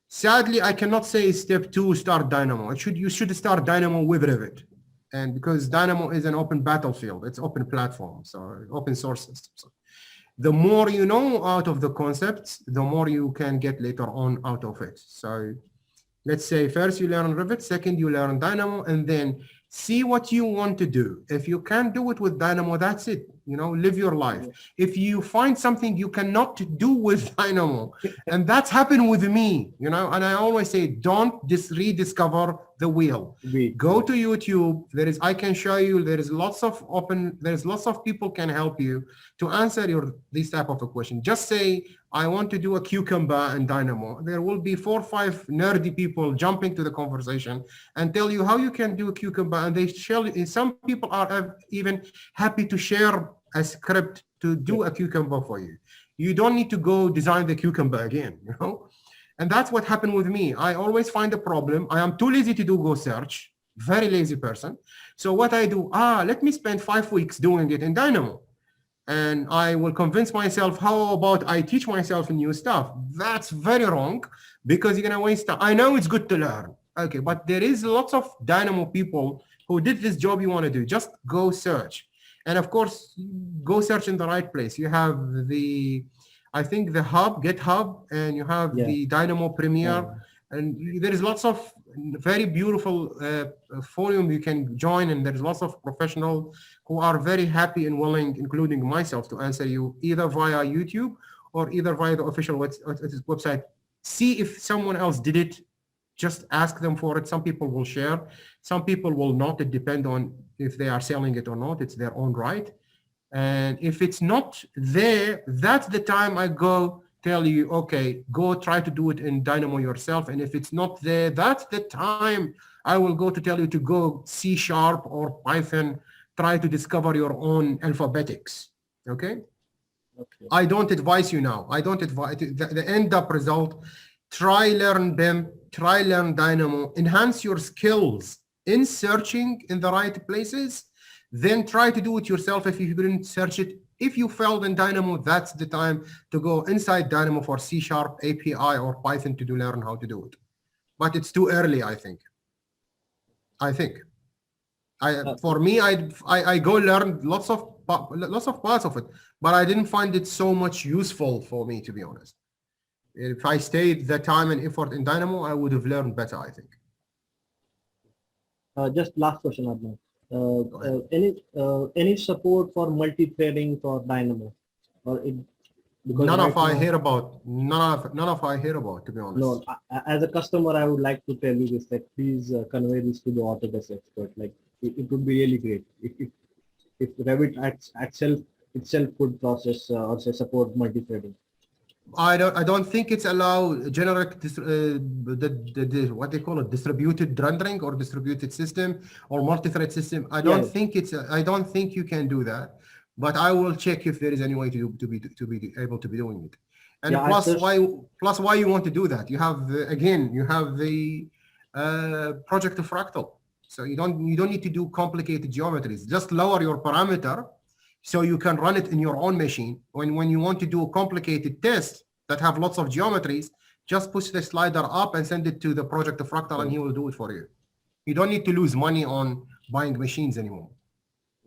Sadly, I cannot say step two, start Dynamo. You should start Dynamo with Revit. And because Dynamo is an open battlefield, it's open platform, so open source system. So the more you know out of the concepts, the more you can get later on out of it. So let's say first you learn Revit, second you learn Dynamo, and then see what you want to do. If you can't do it with Dynamo, that's it. Live your life. If you find something you cannot do with Dynamo, and that's happened with me, and I always say, don't rediscover the wheel. Go to YouTube. I can show you, there's lots of people can help you to answer this type of a question. Just say, I want to do a cucumber in Dynamo. There will be 4 or 5 nerdy people jumping to the conversation and tell you how you can do a cucumber. And some people are even happy to share a script to do a cucumber for you. You don't need to go design the cucumber again, And that's what happened with me. I always find a problem. I am too lazy to do Go search, very lazy person. So what I do, let me spend 5 weeks doing it in Dynamo. And I will convince myself, how about I teach myself new stuff? That's very wrong, because you're going to waste time. I know it's good to learn. Okay, but there is lots of Dynamo people who did this job you want to do. Just go search. And of course, go search in the right place. You have I think the hub, GitHub, and you have the Dynamo Premiere. And there is lots of very beautiful forum you can join, and there's lots of professionals who are very happy and willing, including myself, to answer you either via YouTube or either via the official website. See if someone else did it. Just ask them for it. Some people will share. Some people will not. It depends on if they are selling it or not. It's their own right. And if it's not there, that's the time I go tell you, okay, go try to do it in Dynamo yourself. And if it's not there, that's the time I will go to tell you to go C# or Python, try to discover your own alphabetics. Okay? I don't advise you now. I don't advise the end up result. Try learn BIM, try learn Dynamo, enhance your skills in searching in the right places, then try to do it yourself if you didn't search it. If you failed in Dynamo, that's the time to go inside Dynamo for C# API or Python to learn how to do it. But it's too early, I think. For me, I go learn lots of parts of it, but I didn't find it so much useful for me, to be honest. If I stayed the time and effort in Dynamo, I would have learned better, I think. Just last question, Adnan. Any support for multi-threading for Dynamo? None of I hear about, to be honest. No, as a customer, I would like to tell you this, that please convey this to the Autodesk expert. Like it would be really great if Revit itself could process or say support multi-threading. I don't think it's allowed generic what they call it, distributed rendering or distributed system or multi-thread system. I don't think you can do that, but I will check if there is any way to be able to be doing it. And plus why you want to do that? You have the project of Fractal, so you don't need to do complicated geometries. Just lower your parameter so you can run it in your own machine. When you want to do a complicated test that have lots of geometries, just push the slider up and send it to the project of Fractal, and he will do it for you. You don't need to lose money on buying machines anymore.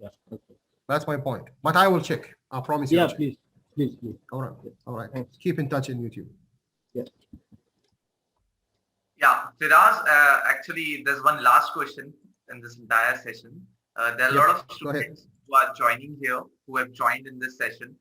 Yeah, okay. That's my point. But I will check. I promise you. Yeah, please. All right. Thanks. Keep in touch in YouTube. Yeah. Yeah, Firas, actually, there's one last question in this entire session. There are a lot of students who are joining here, who have joined in this session.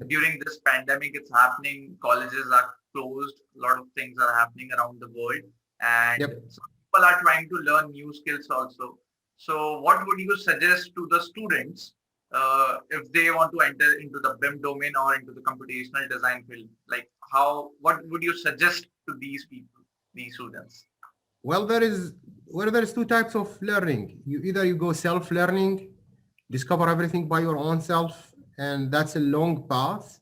During this pandemic, it's happening. Colleges are closed. A lot of things are happening around the world. And some people are trying to learn new skills also. So what would you suggest to the students if they want to enter into the BIM domain or into the computational design field? Like what would you suggest to these people, these students? Well, there is two types of learning. Either you go self-learning, discover everything by your own self, and that's a long path.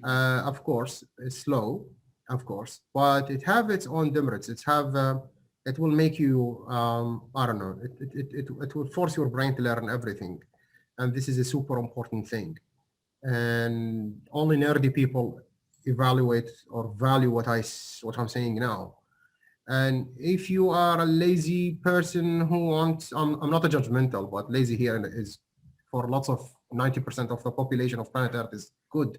Of course, it's slow. of course, but it have its own demerits. It will make you, I don't know, it will force your brain to learn everything. And this is a super important thing. And only nerdy people evaluate or value what I'm saying now. And if you are a lazy person who wants, I'm not a judgmental, but lazy here is for lots of 90% of the population of planet Earth is good.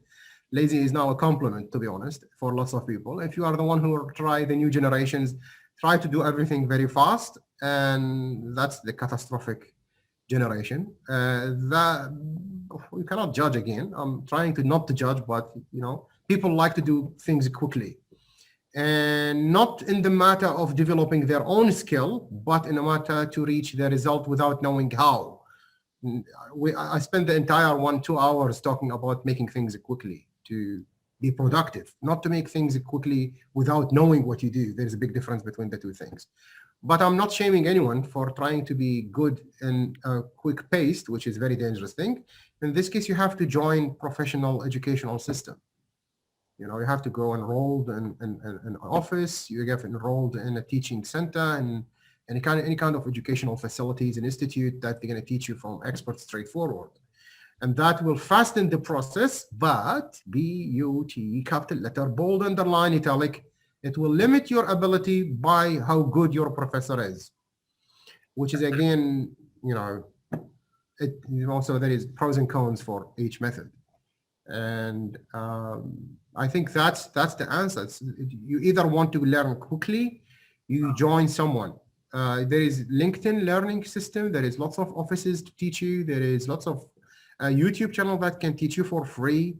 Lazy is now a compliment, to be honest, for lots of people. If you are the one who try the new generations, try to do everything very fast, and that's the catastrophic generation. That we cannot judge again. I'm trying to not to judge, but people like to do things quickly, and not in the matter of developing their own skill, but in a matter to reach the result without knowing how. I spent the entire 1-2 hours talking about making things quickly to be productive, not to make things quickly without knowing what you do. There's a big difference between the two things. But I'm not shaming anyone for trying to be good and quick paced, which is a very dangerous thing. In this case, you have to join professional educational system. You have to go enrolled in an office, you get enrolled in a teaching center and any kind of educational facilities and institute that they're going to teach you from experts straightforward. And that will fasten the process, but B-U-T, capital letter, bold, underline, italic, it will limit your ability by how good your professor is, which is again, also there is pros and cons for each method. And I think that's the answer. You either want to learn quickly, you join someone. There is LinkedIn learning system. There is lots of offices to teach you. There is lots of YouTube channel that can teach you for free.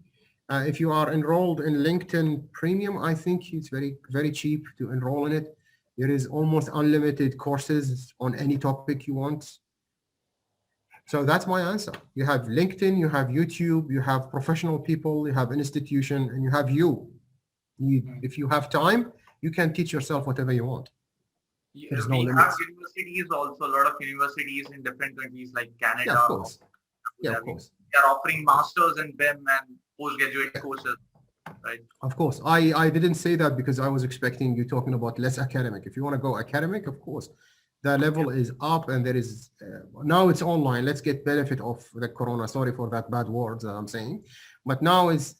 If you are enrolled in LinkedIn Premium, I think it's very, very cheap to enroll in it. There is almost unlimited courses on any topic you want. So that's my answer. You have LinkedIn, you have YouTube, you have professional people, you have institution, and you have you. If you have time, you can teach yourself whatever you want. There's no limits. Have universities also, a lot of universities in different countries like Canada. Yeah, of course. Yeah, of course. They are offering masters in BIM and postgraduate courses, right? Of course. I didn't say that because I was expecting you talking about less academic. If you want to go academic, of course, the level is up and there is, now it's online. Let's get benefit of the Corona. Sorry for that bad words that I'm saying. But now is,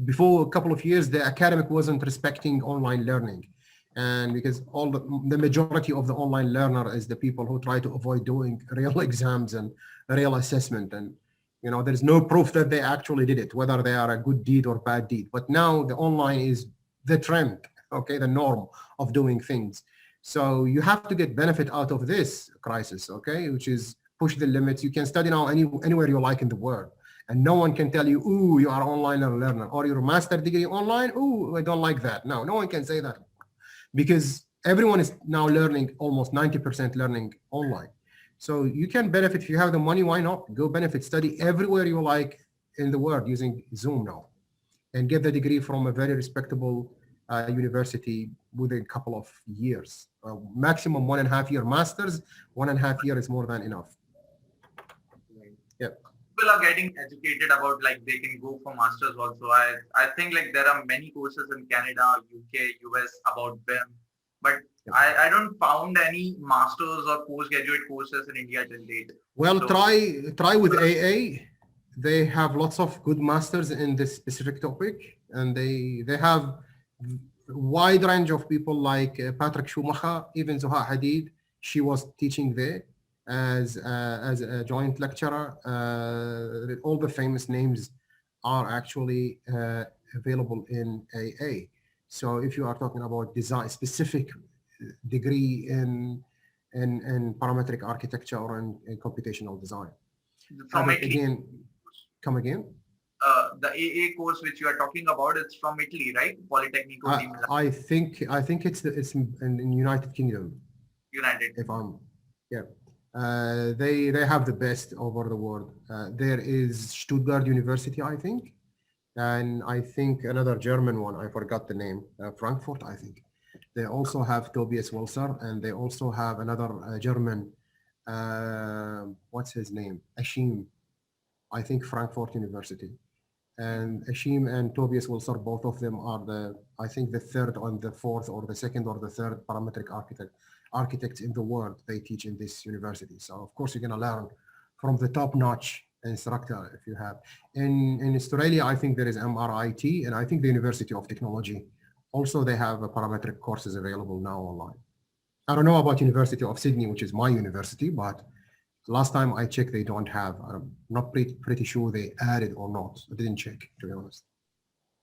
before a couple of years, the academic wasn't respecting online learning. And because the majority of the online learner is the people who try to avoid doing real exams and real assessment. And, there's no proof that they actually did it, whether they are a good deed or bad deed. But now the online is the trend, okay, the norm of doing things. So you have to get benefit out of this crisis, okay, which is push the limits. You can study now anywhere you like in the world. And no one can tell you, ooh, you are online learner, or your master degree online, ooh, I don't like that. No one can say that. Because everyone is now learning, almost 90% learning online. So you can benefit. If you have the money, why not? Go benefit, study everywhere you like in the world using Zoom now and get the degree from a very respectable university within a couple of years. Maximum 1.5 year masters, 1.5 year is more than enough. Yeah. People are getting educated about they can go for masters also. I think there are many courses in Canada, UK, US about BIM, but I don't found any masters or postgraduate courses in India till date. Well, so, try with AA. They have lots of good masters in this specific topic, and they have a wide range of people like Patrick Schumacher, even Zaha Hadid. She was teaching there as a joint lecturer. All the famous names are actually available in AA. So if you are talking about design, specific degree in parametric architecture or in computational design. From again, come again? The AA course which you are talking about, it's from Italy, right? Polytechnico. I think it's in United Kingdom. United. If I'm, yeah. They have the best over the world. There is Stuttgart University, I think, and I think another German one. I forgot the name. Frankfurt, I think. They also have Tobias Welser, and they also have another German. What's his name? Ashim. I think Frankfurt University. And Ashim and Tobias will serve. Both of them are I think the third and the fourth or the second or the third parametric architects in the world. They teach in this university. So of course you're going to learn from the top-notch instructor if you have. In Australia, I think there is MRIT, and I think the University of Technology. Also, they have parametric courses available now online. I don't know about University of Sydney, which is my university, but last time I checked, they don't have. I'm not pretty sure they added or not. I didn't check, to be honest.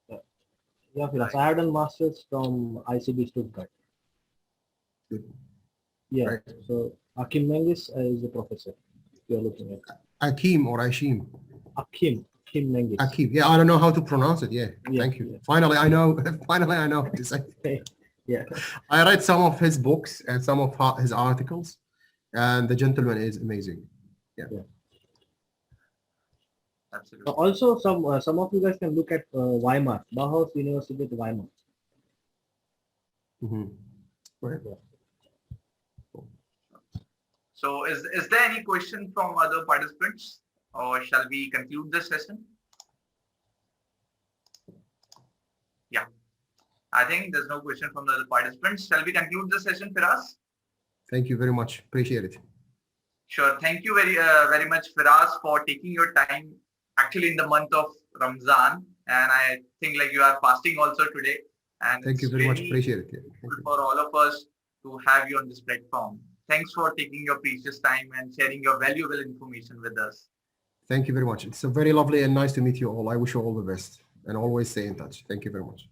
Yeah, Firas, I have done masters from ICB Stuttgart. Good. Yeah, Right. so Akim Mengis is the professor you're looking at. Akim or Ashim? Akim Mengis. Akim. Yeah, I don't know how to pronounce it. Yeah, Yeah, thank you. yeah. Finally, I know. Finally, I know what to say. Yeah. I read some of his books and some of his articles, and the gentleman is amazing. Absolutely. Also, some of you guys can look at Weimar, Bauhaus University at Weimar. Mm-hmm. Right. So is there any question from other participants, or shall we conclude this session? Yeah, I think there's no question from the other participants. Shall we conclude the session, Firas? Thank you very much. Appreciate it. Sure. Thank you very much, Firas, for taking your time actually in the month of Ramzan. And I think like you are fasting also today. And Thank you very much. Appreciate it. Yeah. Thank you. For all of us to have you on this platform. Thanks for taking your precious time and sharing your valuable information with us. Thank you very much. It's very lovely and nice to meet you all. I wish you all the best and always stay in touch. Thank you very much.